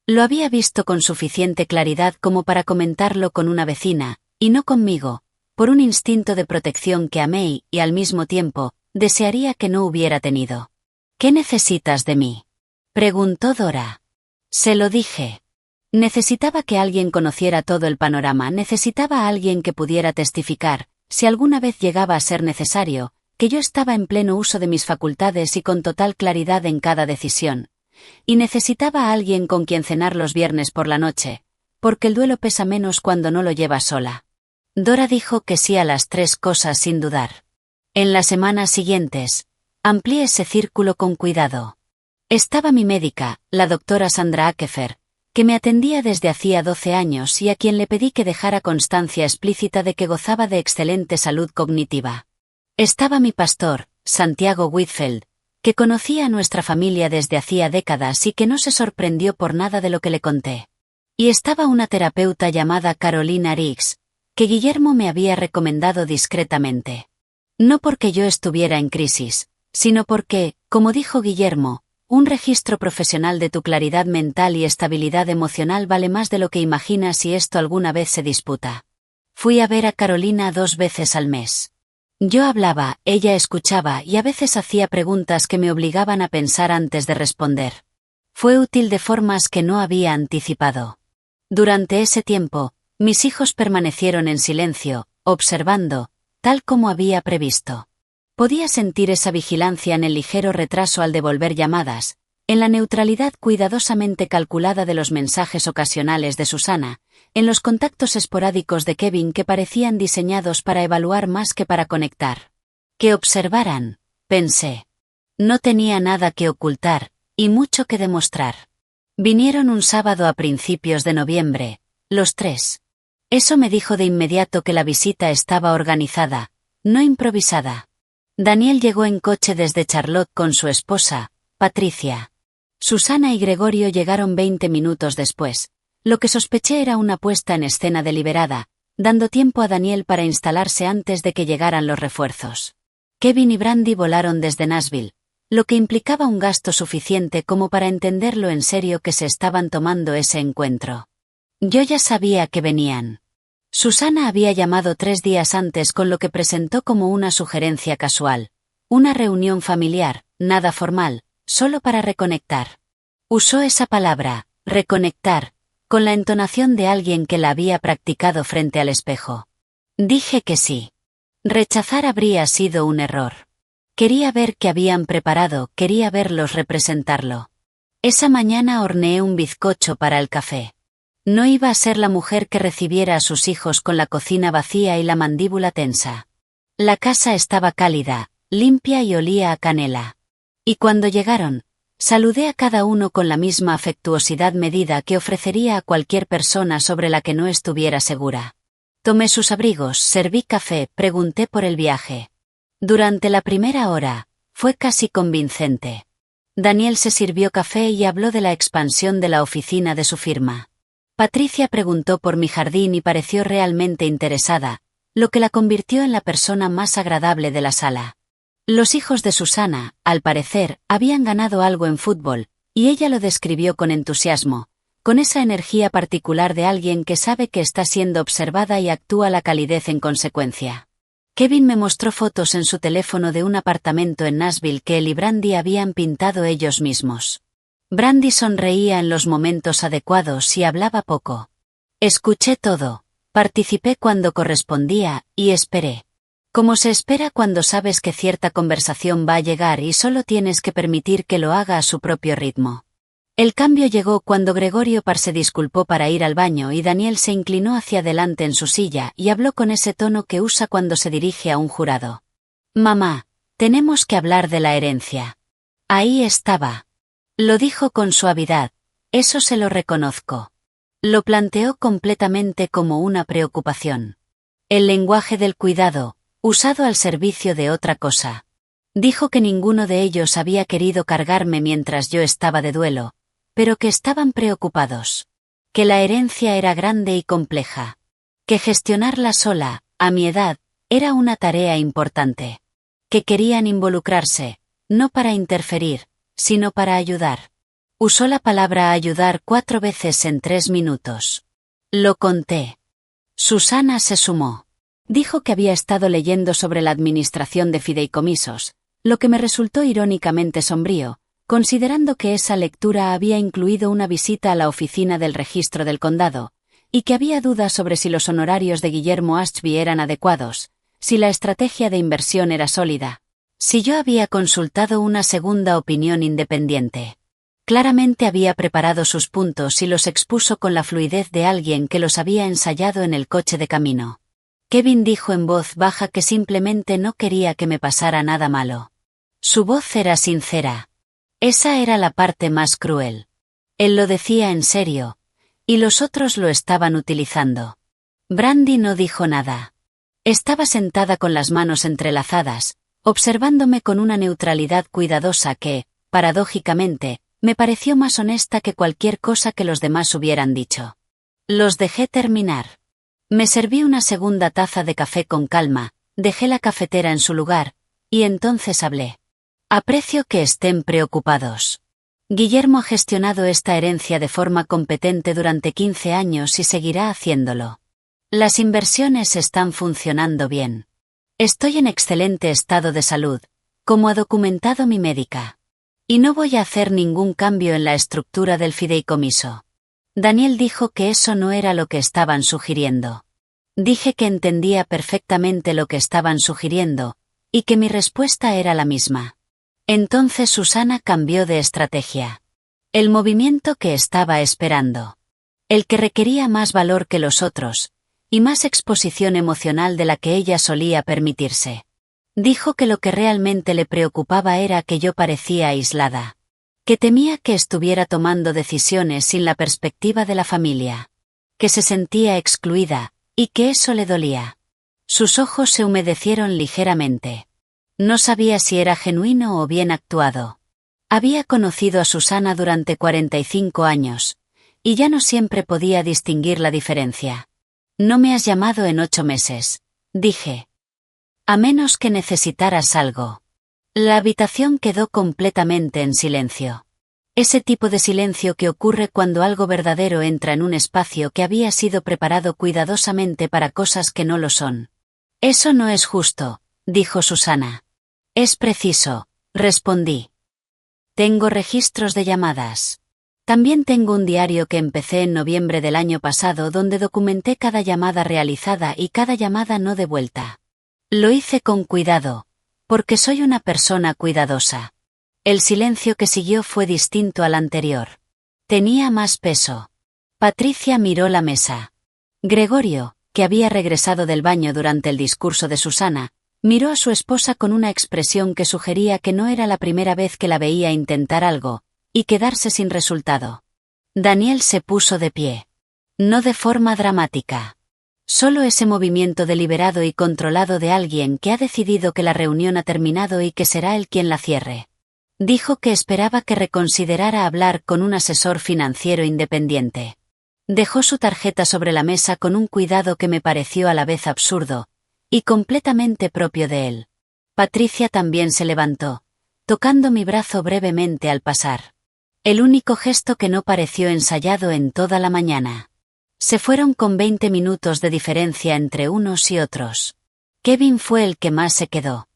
Lo había visto con suficiente claridad como para comentarlo con una vecina, y no conmigo, por un instinto de protección que amé y, al mismo tiempo, desearía que no hubiera tenido. ¿Qué necesitas de mí?, preguntó Dora. Se lo dije. Necesitaba que alguien conociera todo el panorama, necesitaba a alguien que pudiera testificar, si alguna vez llegaba a ser necesario, que yo estaba en pleno uso de mis facultades y con total claridad en cada decisión. Y necesitaba a alguien con quien cenar los viernes por la noche, porque el duelo pesa menos cuando no lo llevas sola. Dora dijo que sí a las 3 cosas sin dudar. En las semanas siguientes, amplié ese círculo con cuidado. Estaba mi médica, la doctora Sandra Akefer, que me atendía desde hacía 12 años y a quien le pedí que dejara constancia explícita de que gozaba de excelente salud cognitiva. Estaba mi pastor, Santiago Whitfield, que conocía a nuestra familia desde hacía décadas y que no se sorprendió por nada de lo que le conté. Y estaba una terapeuta llamada Carolina Riggs, que Guillermo me había recomendado discretamente. No porque yo estuviera en crisis, sino porque, como dijo Guillermo, un registro profesional de tu claridad mental y estabilidad emocional vale más de lo que imaginas y esto alguna vez se disputa. Fui a ver a Carolina 2 veces al mes. Yo hablaba, ella escuchaba y a veces hacía preguntas que me obligaban a pensar antes de responder. Fue útil de formas que no había anticipado. Durante ese tiempo, mis hijos permanecieron en silencio, observando, tal como había previsto. Podía sentir esa vigilancia en el ligero retraso al devolver llamadas, en la neutralidad cuidadosamente calculada de los mensajes ocasionales de Susana, en los contactos esporádicos de Kevin que parecían diseñados para evaluar más que para conectar. Que observaran, pensé. No tenía nada que ocultar, y mucho que demostrar. Vinieron un sábado a principios de noviembre, los 3. Eso me dijo de inmediato que la visita estaba organizada, no improvisada. Daniel llegó en coche desde Charlotte con su esposa, Patricia. Susana y Gregorio llegaron 20 minutos después. Lo que sospeché era una puesta en escena deliberada, dando tiempo a Daniel para instalarse antes de que llegaran los refuerzos. Kevin y Brandy volaron desde Nashville, lo que implicaba un gasto suficiente como para entender lo en serio que se estaban tomando ese encuentro. Yo ya sabía que venían. Susana había llamado 3 días antes con lo que presentó como una sugerencia casual. Una reunión familiar, nada formal, solo para reconectar. Usó esa palabra, reconectar, con la entonación de alguien que la había practicado frente al espejo. Dije que sí. Rechazar habría sido un error. Quería ver qué habían preparado, quería verlos representarlo. Esa mañana horneé un bizcocho para el café. No iba a ser la mujer que recibiera a sus hijos con la cocina vacía y la mandíbula tensa. La casa estaba cálida, limpia y olía a canela. Y cuando llegaron, saludé a cada uno con la misma afectuosidad medida que ofrecería a cualquier persona sobre la que no estuviera segura. Tomé sus abrigos, serví café, pregunté por el viaje. Durante la primera hora, fue casi convincente. Daniel se sirvió café y habló de la expansión de la oficina de su firma. Patricia preguntó por mi jardín y pareció realmente interesada, lo que la convirtió en la persona más agradable de la sala. Los hijos de Susana, al parecer, habían ganado algo en fútbol, y ella lo describió con entusiasmo, con esa energía particular de alguien que sabe que está siendo observada y actúa la calidez en consecuencia. Kevin me mostró fotos en su teléfono de un apartamento en Nashville que él y Brandy habían pintado ellos mismos. Brandy sonreía en los momentos adecuados y hablaba poco. Escuché todo, participé cuando correspondía, y esperé. Como se espera cuando sabes que cierta conversación va a llegar y solo tienes que permitir que lo haga a su propio ritmo. El cambio llegó cuando Gregorio Parr se disculpó para ir al baño y Daniel se inclinó hacia adelante en su silla y habló con ese tono que usa cuando se dirige a un jurado. Mamá, tenemos que hablar de la herencia. Ahí estaba. Lo dijo con suavidad, eso se lo reconozco. Lo planteó completamente como una preocupación. El lenguaje del cuidado, usado al servicio de otra cosa. Dijo que ninguno de ellos había querido cargarme mientras yo estaba de duelo, pero que estaban preocupados. Que la herencia era grande y compleja. Que gestionarla sola, a mi edad, era una tarea importante. Que querían involucrarse, no para interferir, sino para ayudar. Usó la palabra ayudar 4 veces en 3 minutos. Lo conté. Susana se sumó. Dijo que había estado leyendo sobre la administración de fideicomisos, lo que me resultó irónicamente sombrío, considerando que esa lectura había incluido una visita a la oficina del registro del condado, y que había dudas sobre si los honorarios de Guillermo Ashby eran adecuados, si la estrategia de inversión era sólida. Si yo había consultado una segunda opinión independiente. Claramente había preparado sus puntos y los expuso con la fluidez de alguien que los había ensayado en el coche de camino. Kevin dijo en voz baja que simplemente no quería que me pasara nada malo. Su voz era sincera. Esa era la parte más cruel. Él lo decía en serio, y los otros lo estaban utilizando. Brandy no dijo nada. Estaba sentada con las manos entrelazadas, observándome con una neutralidad cuidadosa que, paradójicamente, me pareció más honesta que cualquier cosa que los demás hubieran dicho. Los dejé terminar. Me serví una segunda taza de café con calma, dejé la cafetera en su lugar, y entonces hablé. Aprecio que estén preocupados. Guillermo ha gestionado esta herencia de forma competente durante 15 años y seguirá haciéndolo. Las inversiones están funcionando bien. Estoy en excelente estado de salud, como ha documentado mi médica. Y no voy a hacer ningún cambio en la estructura del fideicomiso. Daniel dijo que eso no era lo que estaban sugiriendo. Dije que entendía perfectamente lo que estaban sugiriendo, y que mi respuesta era la misma. Entonces Susana cambió de estrategia. El movimiento que estaba esperando. El que requería más valor que los otros, y más exposición emocional de la que ella solía permitirse. Dijo que lo que realmente le preocupaba era que yo parecía aislada. Que temía que estuviera tomando decisiones sin la perspectiva de la familia. Que se sentía excluida, y que eso le dolía. Sus ojos se humedecieron ligeramente. No sabía si era genuino o bien actuado. Había conocido a Susana durante 45 años, y ya no siempre podía distinguir la diferencia. No me has llamado en 8 meses, dije. A menos que necesitaras algo. La habitación quedó completamente en silencio. Ese tipo de silencio que ocurre cuando algo verdadero entra en un espacio que había sido preparado cuidadosamente para cosas que no lo son. Eso no es justo, dijo Susana. Es preciso, respondí. Tengo registros de llamadas. También tengo un diario que empecé en noviembre del año pasado donde documenté cada llamada realizada y cada llamada no devuelta. Lo hice con cuidado, porque soy una persona cuidadosa. El silencio que siguió fue distinto al anterior. Tenía más peso. Patricia miró la mesa. Gregorio, que había regresado del baño durante el discurso de Susana, miró a su esposa con una expresión que sugería que no era la primera vez que la veía intentar algo, y quedarse sin resultado. Daniel se puso de pie. No de forma dramática. Solo ese movimiento deliberado y controlado de alguien que ha decidido que la reunión ha terminado y que será él quien la cierre. Dijo que esperaba que reconsiderara hablar con un asesor financiero independiente. Dejó su tarjeta sobre la mesa con un cuidado que me pareció a la vez absurdo, y completamente propio de él. Patricia también se levantó, tocando mi brazo brevemente al pasar. El único gesto que no pareció ensayado en toda la mañana. Se fueron con 20 minutos de diferencia entre unos y otros. Kevin fue el que más se quedó.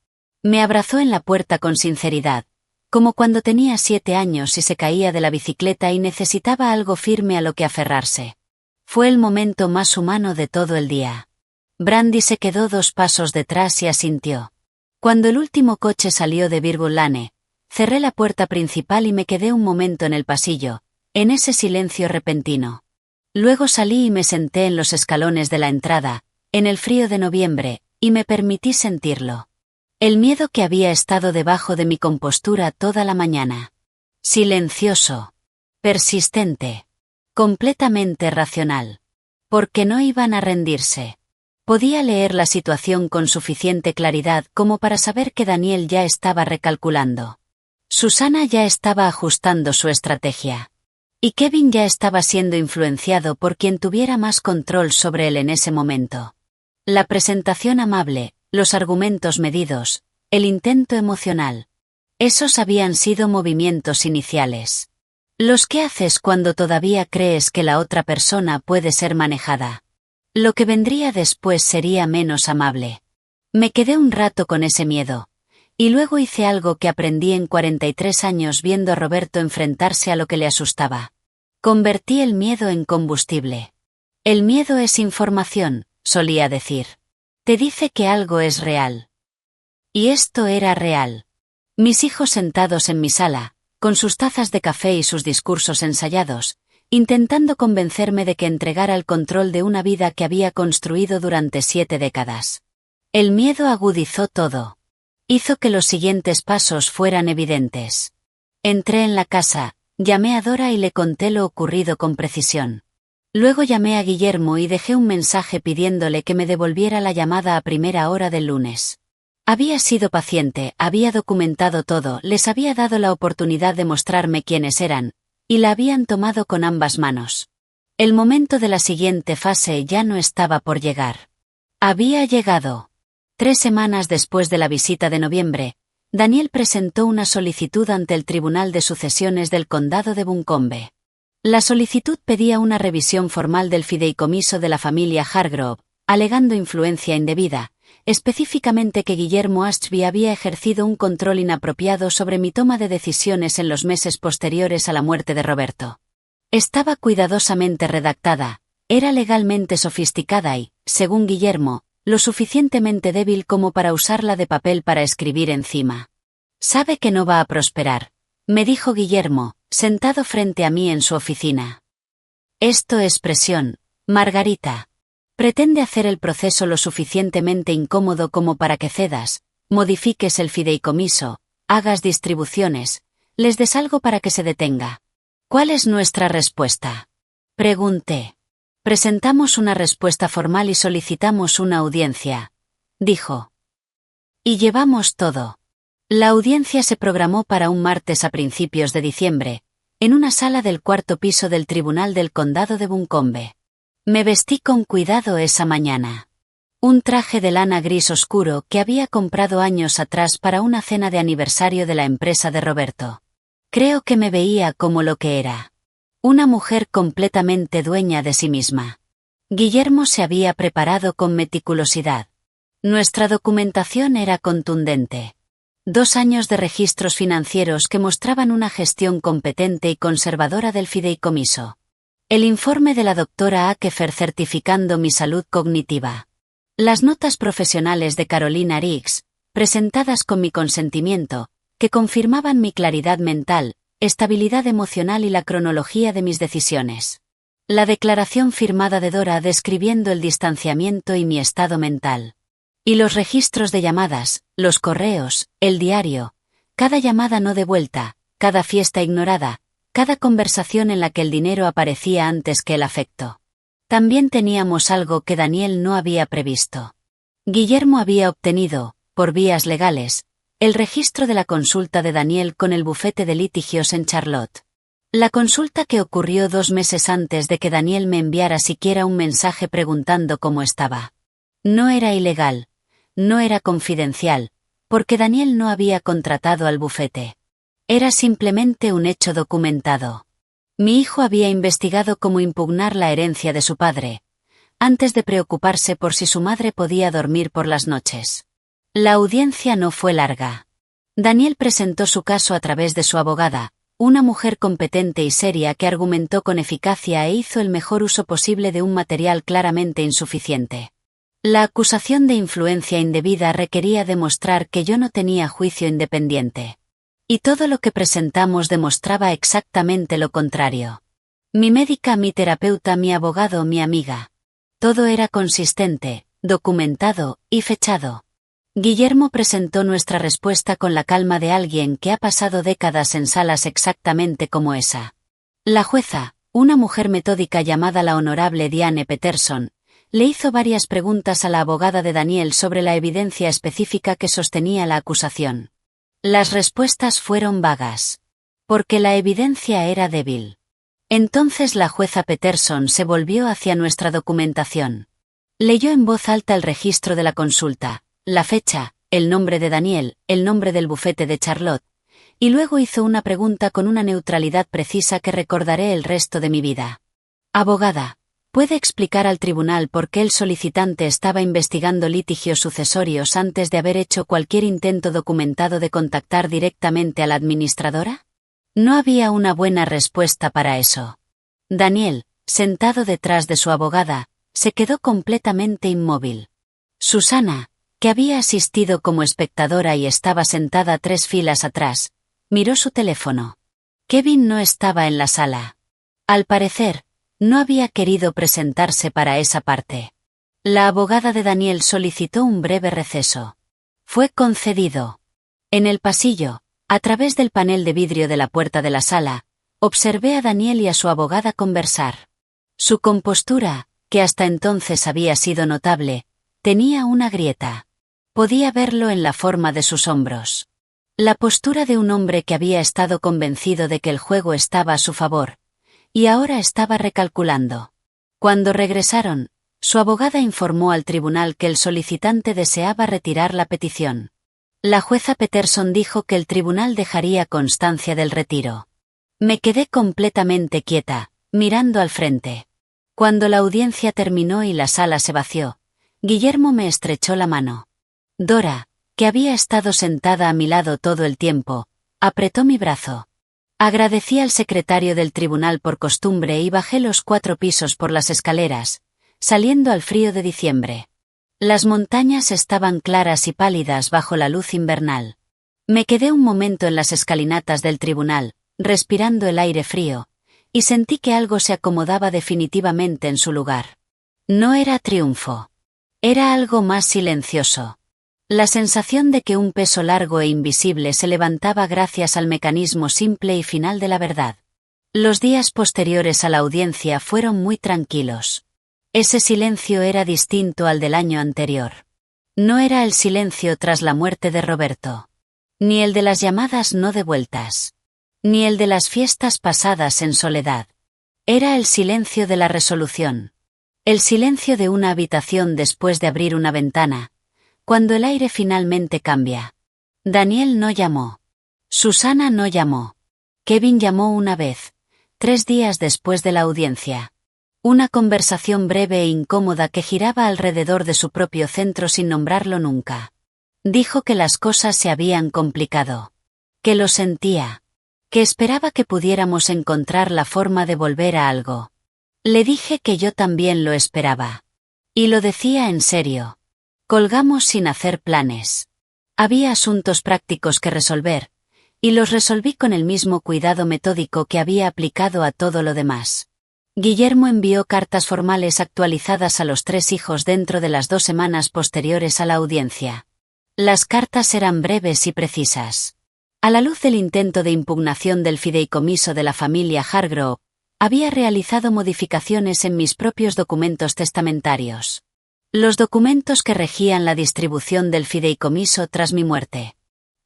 Me abrazó en la puerta con sinceridad, como cuando tenía 7 años y se caía de la bicicleta y necesitaba algo firme a lo que aferrarse. Fue el momento más humano de todo el día. Brandy se quedó 2 pasos detrás y asintió. Cuando el último coche salió de Virgul Lane, cerré la puerta principal y me quedé un momento en el pasillo, en ese silencio repentino. Luego salí y me senté en los escalones de la entrada, en el frío de noviembre, y me permití sentirlo. El miedo que había estado debajo de mi compostura toda la mañana. Silencioso. Persistente. Completamente racional. Porque no iban a rendirse. Podía leer la situación con suficiente claridad como para saber que Daniel ya estaba recalculando. Susana ya estaba ajustando su estrategia. Y Kevin ya estaba siendo influenciado por quien tuviera más control sobre él en ese momento. La presentación amable, los argumentos medidos, el intento emocional. Esos habían sido movimientos iniciales. Los que haces cuando todavía crees que la otra persona puede ser manejada. Lo que vendría después sería menos amable. Me quedé un rato con ese miedo. Y luego hice algo que aprendí en 43 años viendo a Roberto enfrentarse a lo que le asustaba. Convertí el miedo en combustible. El miedo es información, solía decir. Te dice que algo es real. Y esto era real. Mis hijos sentados en mi sala, con sus tazas de café y sus discursos ensayados, intentando convencerme de que entregara el control de una vida que había construido durante 7 décadas. El miedo agudizó todo. Hizo que los siguientes pasos fueran evidentes. Entré en la casa, llamé a Dora y le conté lo ocurrido con precisión. Luego llamé a Guillermo y dejé un mensaje pidiéndole que me devolviera la llamada a primera hora del lunes. Había sido paciente, había documentado todo, les había dado la oportunidad de mostrarme quiénes eran, y la habían tomado con ambas manos. El momento de la siguiente fase ya no estaba por llegar. Había llegado. 3 semanas después de la visita de noviembre, Daniel presentó una solicitud ante el Tribunal de Sucesiones del Condado de Buncombe. La solicitud pedía una revisión formal del fideicomiso de la familia Hargrove, alegando influencia indebida, específicamente que Guillermo Ashby había ejercido un control inapropiado sobre mi toma de decisiones en los meses posteriores a la muerte de Roberto. Estaba cuidadosamente redactada, era legalmente sofisticada y, según Guillermo, lo suficientemente débil como para usarla de papel para escribir encima. Sabe que no va a prosperar, me dijo Guillermo, sentado frente a mí en su oficina. Esto es presión, Margarita. Pretende hacer el proceso lo suficientemente incómodo como para que cedas, modifiques el fideicomiso, hagas distribuciones, les des algo para que se detenga. ¿Cuál es nuestra respuesta? Pregunté. Presentamos una respuesta formal y solicitamos una audiencia, dijo. Y llevamos todo. La audiencia se programó para un martes a principios de diciembre, en una sala del 4º piso del Tribunal del Condado de Buncombe. Me vestí con cuidado esa mañana. Un traje de lana gris oscuro que había comprado años atrás para una cena de aniversario de la empresa de Roberto. Creo que me veía como lo que era. Una mujer completamente dueña de sí misma. Guillermo se había preparado con meticulosidad. Nuestra documentación era contundente. 2 años de registros financieros que mostraban una gestión competente y conservadora del fideicomiso. El informe de la doctora Akefer certificando mi salud cognitiva. Las notas profesionales de Carolina Rix, presentadas con mi consentimiento, que confirmaban mi claridad mental, estabilidad emocional y la cronología de mis decisiones. La declaración firmada de Dora describiendo el distanciamiento y mi estado mental. Y los registros de llamadas, los correos, el diario, cada llamada no devuelta, cada fiesta ignorada, cada conversación en la que el dinero aparecía antes que el afecto. También teníamos algo que Daniel no había previsto. Guillermo había obtenido, por vías legales, el registro de la consulta de Daniel con el bufete de litigios en Charlotte. La consulta que ocurrió 2 meses antes de que Daniel me enviara siquiera un mensaje preguntando cómo estaba. No era ilegal, no era confidencial, porque Daniel no había contratado al bufete. Era simplemente un hecho documentado. Mi hijo había investigado cómo impugnar la herencia de su padre, antes de preocuparse por si su madre podía dormir por las noches. La audiencia no fue larga. Daniel presentó su caso a través de su abogada, una mujer competente y seria que argumentó con eficacia e hizo el mejor uso posible de un material claramente insuficiente. La acusación de influencia indebida requería demostrar que yo no tenía juicio independiente. Y todo lo que presentamos demostraba exactamente lo contrario. Mi médica, mi terapeuta, mi abogado, mi amiga. Todo era consistente, documentado y fechado. Guillermo presentó nuestra respuesta con la calma de alguien que ha pasado décadas en salas exactamente como esa. La jueza, una mujer metódica llamada la honorable Diane Peterson, le hizo varias preguntas a la abogada de Daniel sobre la evidencia específica que sostenía la acusación. Las respuestas fueron vagas. Porque la evidencia era débil. Entonces la jueza Peterson se volvió hacia nuestra documentación. Leyó en voz alta el registro de la consulta, la fecha, el nombre de Daniel, el nombre del bufete de Charlotte, y luego hizo una pregunta con una neutralidad precisa que recordaré el resto de mi vida. Abogada, ¿puede explicar al tribunal por qué el solicitante estaba investigando litigios sucesorios antes de haber hecho cualquier intento documentado de contactar directamente a la administradora? No había una buena respuesta para eso. Daniel, sentado detrás de su abogada, se quedó completamente inmóvil. Susana, que había asistido como espectadora y estaba sentada 3 filas atrás, miró su teléfono. Kevin no estaba en la sala. Al parecer, no había querido presentarse para esa parte. La abogada de Daniel solicitó un breve receso. Fue concedido. En el pasillo, a través del panel de vidrio de la puerta de la sala, observé a Daniel y a su abogada conversar. Su compostura, que hasta entonces había sido notable, tenía una grieta. Podía verlo en la forma de sus hombros. La postura de un hombre que había estado convencido de que el juego estaba a su favor, y ahora estaba recalculando. Cuando regresaron, su abogada informó al tribunal que el solicitante deseaba retirar la petición. La jueza Peterson dijo que el tribunal dejaría constancia del retiro. Me quedé completamente quieta, mirando al frente. Cuando la audiencia terminó y la sala se vació, Guillermo me estrechó la mano. Dora, que había estado sentada a mi lado todo el tiempo, apretó mi brazo. Agradecí al secretario del tribunal por costumbre y bajé los 4 pisos por las escaleras, saliendo al frío de diciembre. Las montañas estaban claras y pálidas bajo la luz invernal. Me quedé un momento en las escalinatas del tribunal, respirando el aire frío, y sentí que algo se acomodaba definitivamente en su lugar. No era triunfo. Era algo más silencioso. La sensación de que un peso largo e invisible se levantaba gracias al mecanismo simple y final de la verdad. Los días posteriores a la audiencia fueron muy tranquilos. Ese silencio era distinto al del año anterior. No era el silencio tras la muerte de Roberto. Ni el de las llamadas no devueltas. Ni el de las fiestas pasadas en soledad. Era el silencio de la resolución. El silencio de una habitación después de abrir una ventana, cuando el aire finalmente cambia. Daniel no llamó. Susana no llamó. Kevin llamó una vez, 3 días después de la audiencia. Una conversación breve e incómoda que giraba alrededor de su propio centro sin nombrarlo nunca. Dijo que las cosas se habían complicado. Que lo sentía. Que esperaba que pudiéramos encontrar la forma de volver a algo. Le dije que yo también lo esperaba. Y lo decía en serio. Colgamos sin hacer planes. Había asuntos prácticos que resolver, y los resolví con el mismo cuidado metódico que había aplicado a todo lo demás. Guillermo envió cartas formales actualizadas a los 3 hijos dentro de las 2 semanas posteriores a la audiencia. Las cartas eran breves y precisas. A la luz del intento de impugnación del fideicomiso de la familia Hargrove, había realizado modificaciones en mis propios documentos testamentarios. Los documentos que regían la distribución del fideicomiso tras mi muerte.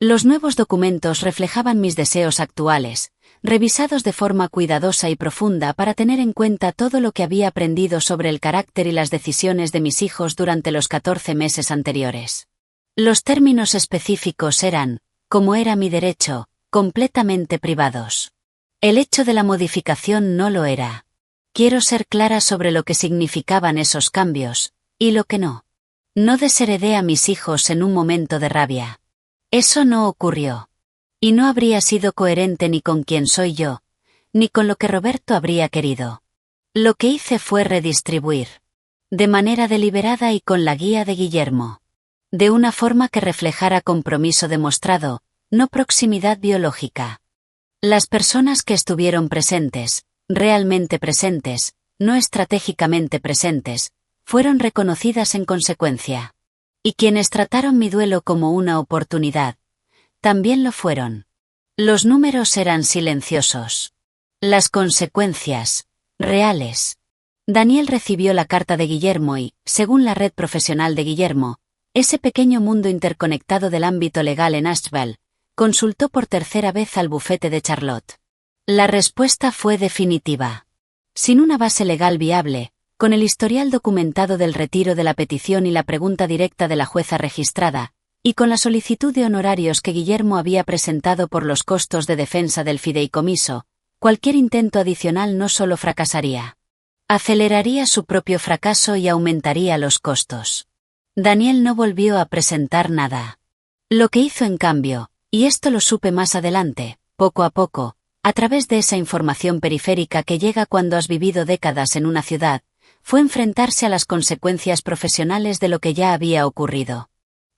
Los nuevos documentos reflejaban mis deseos actuales, revisados de forma cuidadosa y profunda para tener en cuenta todo lo que había aprendido sobre el carácter y las decisiones de mis hijos durante los 14 meses anteriores. Los términos específicos eran, como era mi derecho, completamente privados. El hecho de la modificación no lo era. Quiero ser clara sobre lo que significaban esos cambios, y lo que no. No desheredé a mis hijos en un momento de rabia. Eso no ocurrió. Y no habría sido coherente ni con quien soy yo, ni con lo que Roberto habría querido. Lo que hice fue redistribuir. De manera deliberada y con la guía de Guillermo. De una forma que reflejara compromiso demostrado, no proximidad biológica. Las personas que estuvieron presentes, realmente presentes, no estratégicamente presentes, fueron reconocidas en consecuencia. Y quienes trataron mi duelo como una oportunidad, también lo fueron. Los números eran silenciosos. Las consecuencias, reales. Daniel recibió la carta de Guillermo y, según la red profesional de Guillermo, ese pequeño mundo interconectado del ámbito legal en Asheville, consultó por tercera vez al bufete de Charlotte. La respuesta fue definitiva. Sin una base legal viable, con el historial documentado del retiro de la petición y la pregunta directa de la jueza registrada, y con la solicitud de honorarios que Guillermo había presentado por los costos de defensa del fideicomiso, cualquier intento adicional no solo fracasaría. Aceleraría su propio fracaso y aumentaría los costos. Daniel no volvió a presentar nada. Lo que hizo en cambio, y esto lo supe más adelante, poco a poco, a través de esa información periférica que llega cuando has vivido décadas en una ciudad, fue enfrentarse a las consecuencias profesionales de lo que ya había ocurrido.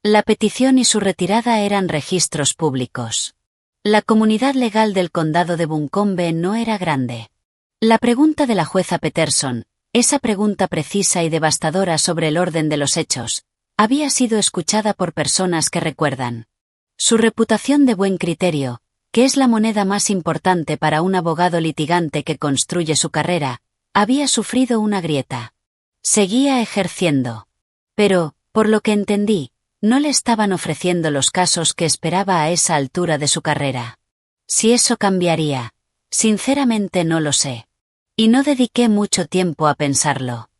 La petición y su retirada eran registros públicos. La comunidad legal del condado de Buncombe no era grande. La pregunta de la jueza Peterson, esa pregunta precisa y devastadora sobre el orden de los hechos, había sido escuchada por personas que recuerdan. Su reputación de buen criterio, que es la moneda más importante para un abogado litigante que construye su carrera, había sufrido una grieta. Seguía ejerciendo. Pero, por lo que entendí, no le estaban ofreciendo los casos que esperaba a esa altura de su carrera. Si eso cambiaría, sinceramente no lo sé. Y no dediqué mucho tiempo a pensarlo.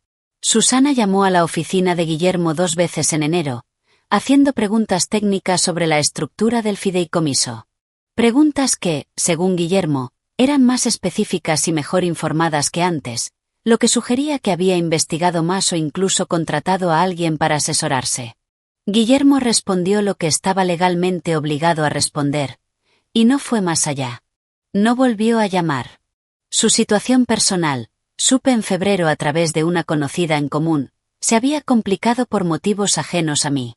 Susana llamó a la oficina de Guillermo 2 veces en enero, haciendo preguntas técnicas sobre la estructura del fideicomiso. Preguntas que, según Guillermo, eran más específicas y mejor informadas que antes, lo que sugería que había investigado más o incluso contratado a alguien para asesorarse. Guillermo respondió lo que estaba legalmente obligado a responder, y no fue más allá. No volvió a llamar. Su situación personal, supe en febrero a través de una conocida en común, se había complicado por motivos ajenos a mí.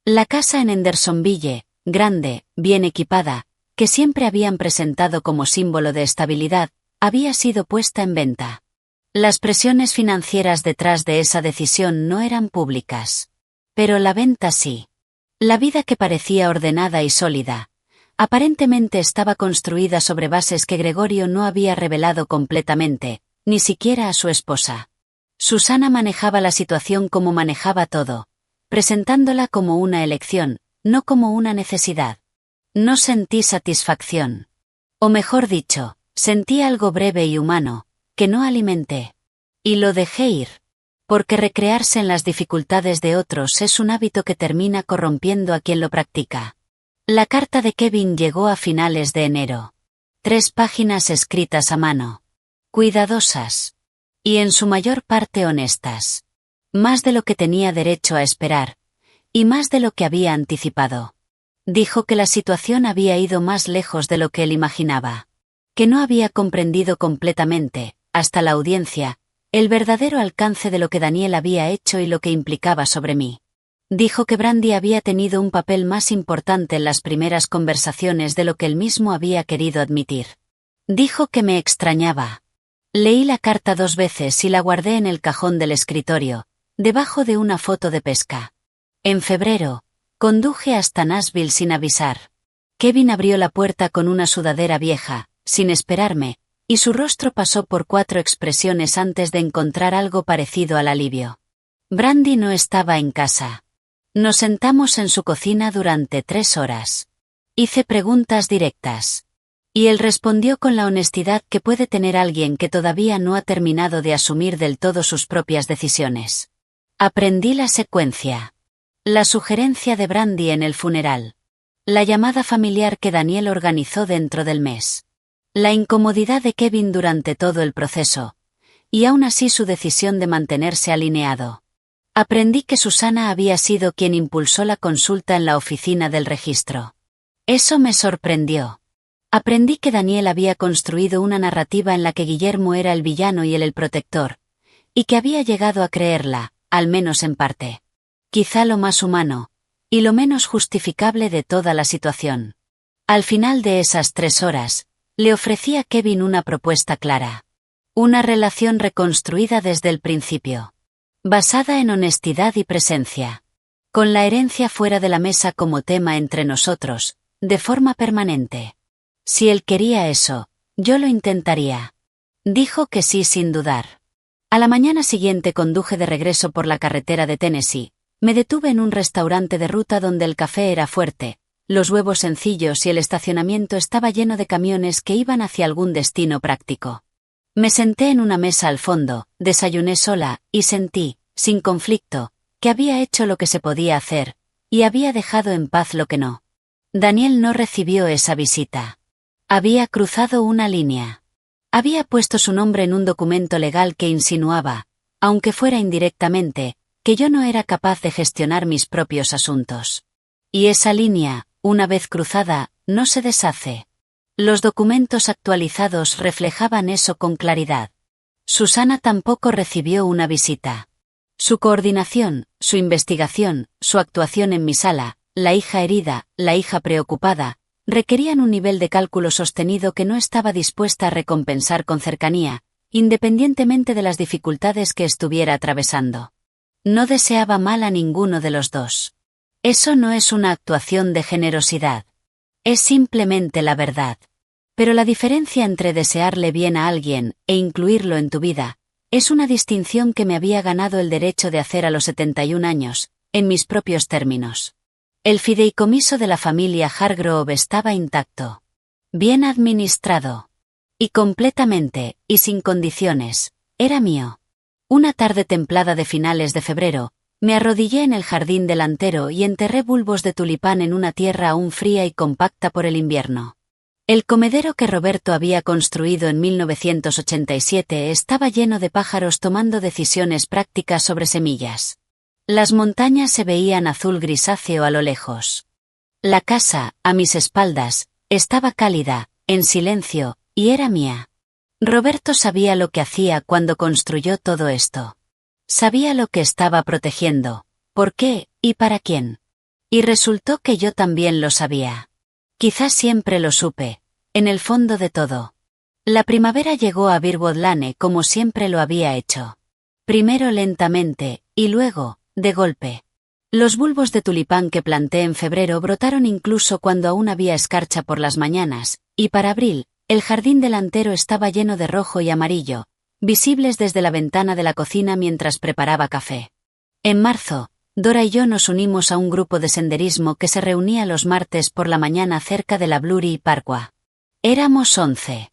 La casa en Hendersonville, grande, bien equipada, que siempre habían presentado como símbolo de estabilidad, había sido puesta en venta. Las presiones financieras detrás de esa decisión no eran públicas. Pero la venta sí. La vida que parecía ordenada y sólida, aparentemente estaba construida sobre bases que Gregorio no había revelado completamente, ni siquiera a su esposa. Susana manejaba la situación como manejaba todo, presentándola como una elección, no como una necesidad. No sentí satisfacción. O mejor dicho, sentí algo breve y humano, que no alimenté. Y lo dejé ir. Porque recrearse en las dificultades de otros es un hábito que termina corrompiendo a quien lo practica. La carta de Kevin llegó a finales de enero. 3 páginas escritas a mano. Cuidadosas. Y en su mayor parte honestas. Más de lo que tenía derecho a esperar. Y más de lo que había anticipado. Dijo que la situación había ido más lejos de lo que él imaginaba. Que no había comprendido completamente, hasta la audiencia, el verdadero alcance de lo que Daniel había hecho y lo que implicaba sobre mí. Dijo que Brandy había tenido un papel más importante en las primeras conversaciones de lo que él mismo había querido admitir. Dijo que me extrañaba. Leí la carta 2 veces y la guardé en el cajón del escritorio, debajo de una foto de pesca. En febrero, conduje hasta Nashville sin avisar. Kevin abrió la puerta con una sudadera vieja, sin esperarme, y su rostro pasó por 4 expresiones antes de encontrar algo parecido al alivio. Brandy no estaba en casa. Nos sentamos en su cocina durante 3 horas. Hice preguntas directas. Y él respondió con la honestidad que puede tener alguien que todavía no ha terminado de asumir del todo sus propias decisiones. Aprendí la secuencia. La sugerencia de Brandy en el funeral. La llamada familiar que Daniel organizó dentro del mes. La incomodidad de Kevin durante todo el proceso. Y aún así su decisión de mantenerse alineado. Aprendí que Susana había sido quien impulsó la consulta en la oficina del registro. Eso me sorprendió. Aprendí que Daniel había construido una narrativa en la que Guillermo era el villano y él el protector. Y que había llegado a creerla, al menos en parte. Quizá lo más humano, y lo menos justificable de toda la situación. Al final de esas 3 horas, le ofrecí a Kevin una propuesta clara. Una relación reconstruida desde el principio. Basada en honestidad y presencia. Con la herencia fuera de la mesa como tema entre nosotros, de forma permanente. Si él quería eso, yo lo intentaría. Dijo que sí sin dudar. A la mañana siguiente conduje de regreso por la carretera de Tennessee. Me detuve en un restaurante de ruta donde el café era fuerte, los huevos sencillos y el estacionamiento estaba lleno de camiones que iban hacia algún destino práctico. Me senté en una mesa al fondo, desayuné sola, y sentí, sin conflicto, que había hecho lo que se podía hacer, y había dejado en paz lo que no. Daniel no recibió esa visita. Había cruzado una línea. Había puesto su nombre en un documento legal que insinuaba, aunque fuera indirectamente, que yo no era capaz de gestionar mis propios asuntos. Y esa línea, una vez cruzada, no se deshace. Los documentos actualizados reflejaban eso con claridad. Susana tampoco recibió una visita. Su coordinación, su investigación, su actuación en mi sala, la hija herida, la hija preocupada, requerían un nivel de cálculo sostenido que no estaba dispuesta a recompensar con cercanía, independientemente de las dificultades que estuviera atravesando. No deseaba mal a ninguno de los dos. Eso no es una actuación de generosidad. Es simplemente la verdad. Pero la diferencia entre desearle bien a alguien e incluirlo en tu vida, es una distinción que me había ganado el derecho de hacer a los 71 años, en mis propios términos. El fideicomiso de la familia Hargrove estaba intacto. Bien administrado. Y completamente, y sin condiciones, era mío. Una tarde templada de finales de febrero, me arrodillé en el jardín delantero y enterré bulbos de tulipán en una tierra aún fría y compacta por el invierno. El comedero que Roberto había construido en 1987 estaba lleno de pájaros tomando decisiones prácticas sobre semillas. Las montañas se veían azul grisáceo a lo lejos. La casa, a mis espaldas, estaba cálida, en silencio, y era mía. Roberto sabía lo que hacía cuando construyó todo esto. Sabía lo que estaba protegiendo, por qué y para quién. Y resultó que yo también lo sabía. Quizás siempre lo supe, en el fondo de todo. La primavera llegó a Birwood Lane como siempre lo había hecho. Primero lentamente, y luego, de golpe. Los bulbos de tulipán que planté en febrero brotaron incluso cuando aún había escarcha por las mañanas, y para abril, el jardín delantero estaba lleno de rojo y amarillo, visibles desde la ventana de la cocina mientras preparaba café. En marzo, Dora y yo nos unimos a un grupo de senderismo que se reunía los martes por la mañana cerca de la Blurry Parkway. Éramos 11.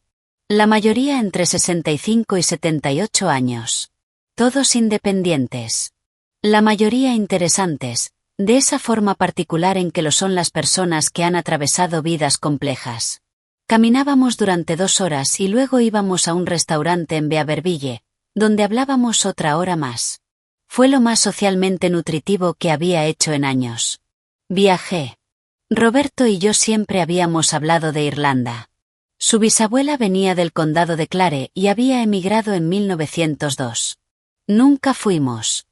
La mayoría entre 65 y 78 años. Todos independientes. La mayoría interesantes, de esa forma particular en que lo son las personas que han atravesado vidas complejas. Caminábamos durante 2 horas y luego íbamos a un restaurante en Beaverville, donde hablábamos otra hora más. Fue lo más socialmente nutritivo que había hecho en años. Viajé. Roberto y yo siempre habíamos hablado de Irlanda. Su bisabuela venía del condado de Clare y había emigrado en 1902. Nunca fuimos.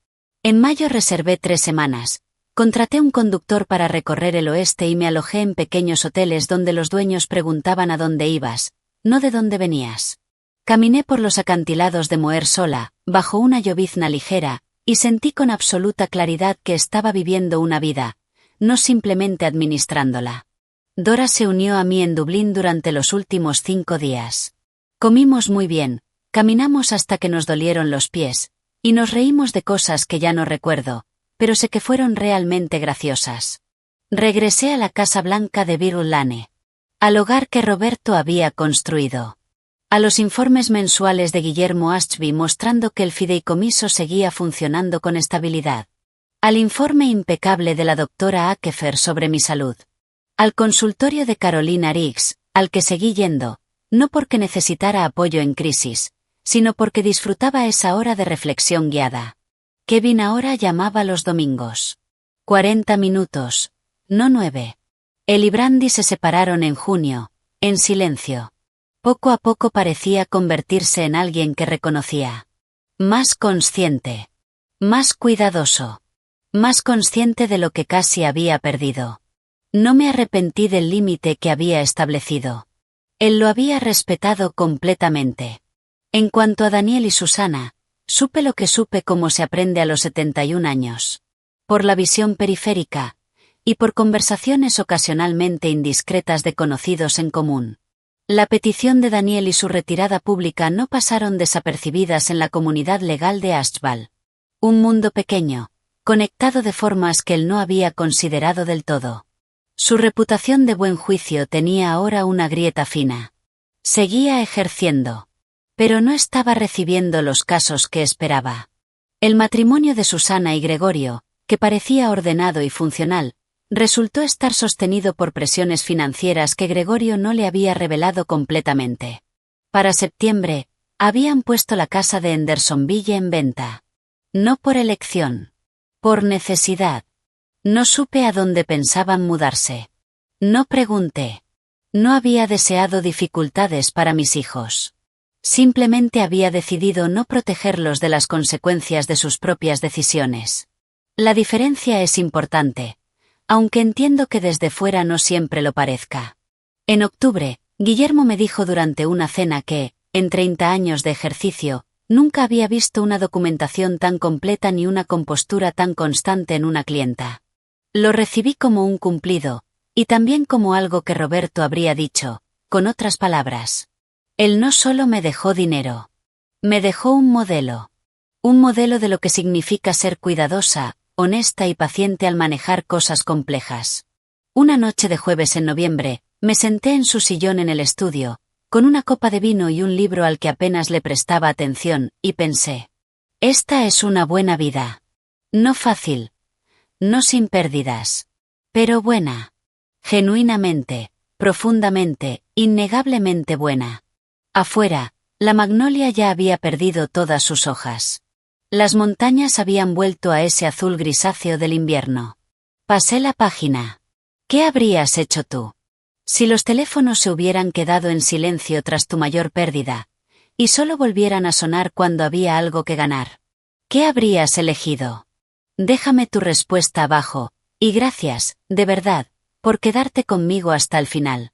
En mayo reservé 3 semanas. Contraté un conductor para recorrer el oeste y me alojé en pequeños hoteles donde los dueños preguntaban a dónde ibas, no de dónde venías. Caminé por los acantilados de Moher sola, bajo una llovizna ligera, y sentí con absoluta claridad que estaba viviendo una vida, no simplemente administrándola. Dora se unió a mí en Dublín durante los últimos 5 días. Comimos muy bien, caminamos hasta que nos dolieron los pies, y nos reímos de cosas que ya no recuerdo, pero sé que fueron realmente graciosas. Regresé a la Casa Blanca de Birul Lane, al hogar que Roberto había construido. A los informes mensuales de Guillermo Ashby mostrando que el fideicomiso seguía funcionando con estabilidad. Al informe impecable de la doctora Akefer sobre mi salud. Al consultorio de Carolina Riggs, al que seguí yendo, no porque necesitara apoyo en crisis, sino porque disfrutaba esa hora de reflexión guiada. Kevin ahora llamaba los domingos. 40 minutos, no 9. Él y Brandy se separaron en junio, en silencio. Poco a poco parecía convertirse en alguien que reconocía. Más consciente. Más cuidadoso. Más consciente de lo que casi había perdido. No me arrepentí del límite que había establecido. Él lo había respetado completamente. En cuanto a Daniel y Susana, supe lo que supe como se aprende a los 71 años. Por la visión periférica, y por conversaciones ocasionalmente indiscretas de conocidos en común. La petición de Daniel y su retirada pública no pasaron desapercibidas en la comunidad legal de Ashval. Un mundo pequeño, conectado de formas que él no había considerado del todo. Su reputación de buen juicio tenía ahora una grieta fina. Seguía ejerciendo. Pero no estaba recibiendo los casos que esperaba. El matrimonio de Susana y Gregorio, que parecía ordenado y funcional, resultó estar sostenido por presiones financieras que Gregorio no le había revelado completamente. Para septiembre, habían puesto la casa de Hendersonville en venta. No por elección. Por necesidad. No supe a dónde pensaban mudarse. No pregunté. No había deseado dificultades para mis hijos. Simplemente había decidido no protegerlos de las consecuencias de sus propias decisiones. La diferencia es importante, aunque entiendo que desde fuera no siempre lo parezca. En octubre, Guillermo me dijo durante una cena que, en 30 años de ejercicio, nunca había visto una documentación tan completa ni una compostura tan constante en una clienta. Lo recibí como un cumplido, y también como algo que Roberto habría dicho, con otras palabras. Él no solo me dejó dinero. Me dejó un modelo. Un modelo de lo que significa ser cuidadosa, honesta y paciente al manejar cosas complejas. Una noche de jueves en noviembre, me senté en su sillón en el estudio, con una copa de vino y un libro al que apenas le prestaba atención, y pensé. Esta es una buena vida. No fácil. No sin pérdidas. Pero buena. Genuinamente, profundamente, innegablemente buena. Afuera, la magnolia ya había perdido todas sus hojas. Las montañas habían vuelto a ese azul grisáceo del invierno. Pasé la página. ¿Qué habrías hecho tú? Si los teléfonos se hubieran quedado en silencio tras tu mayor pérdida, y solo volvieran a sonar cuando había algo que ganar. ¿Qué habrías elegido? Déjame tu respuesta abajo, y gracias, de verdad, por quedarte conmigo hasta el final.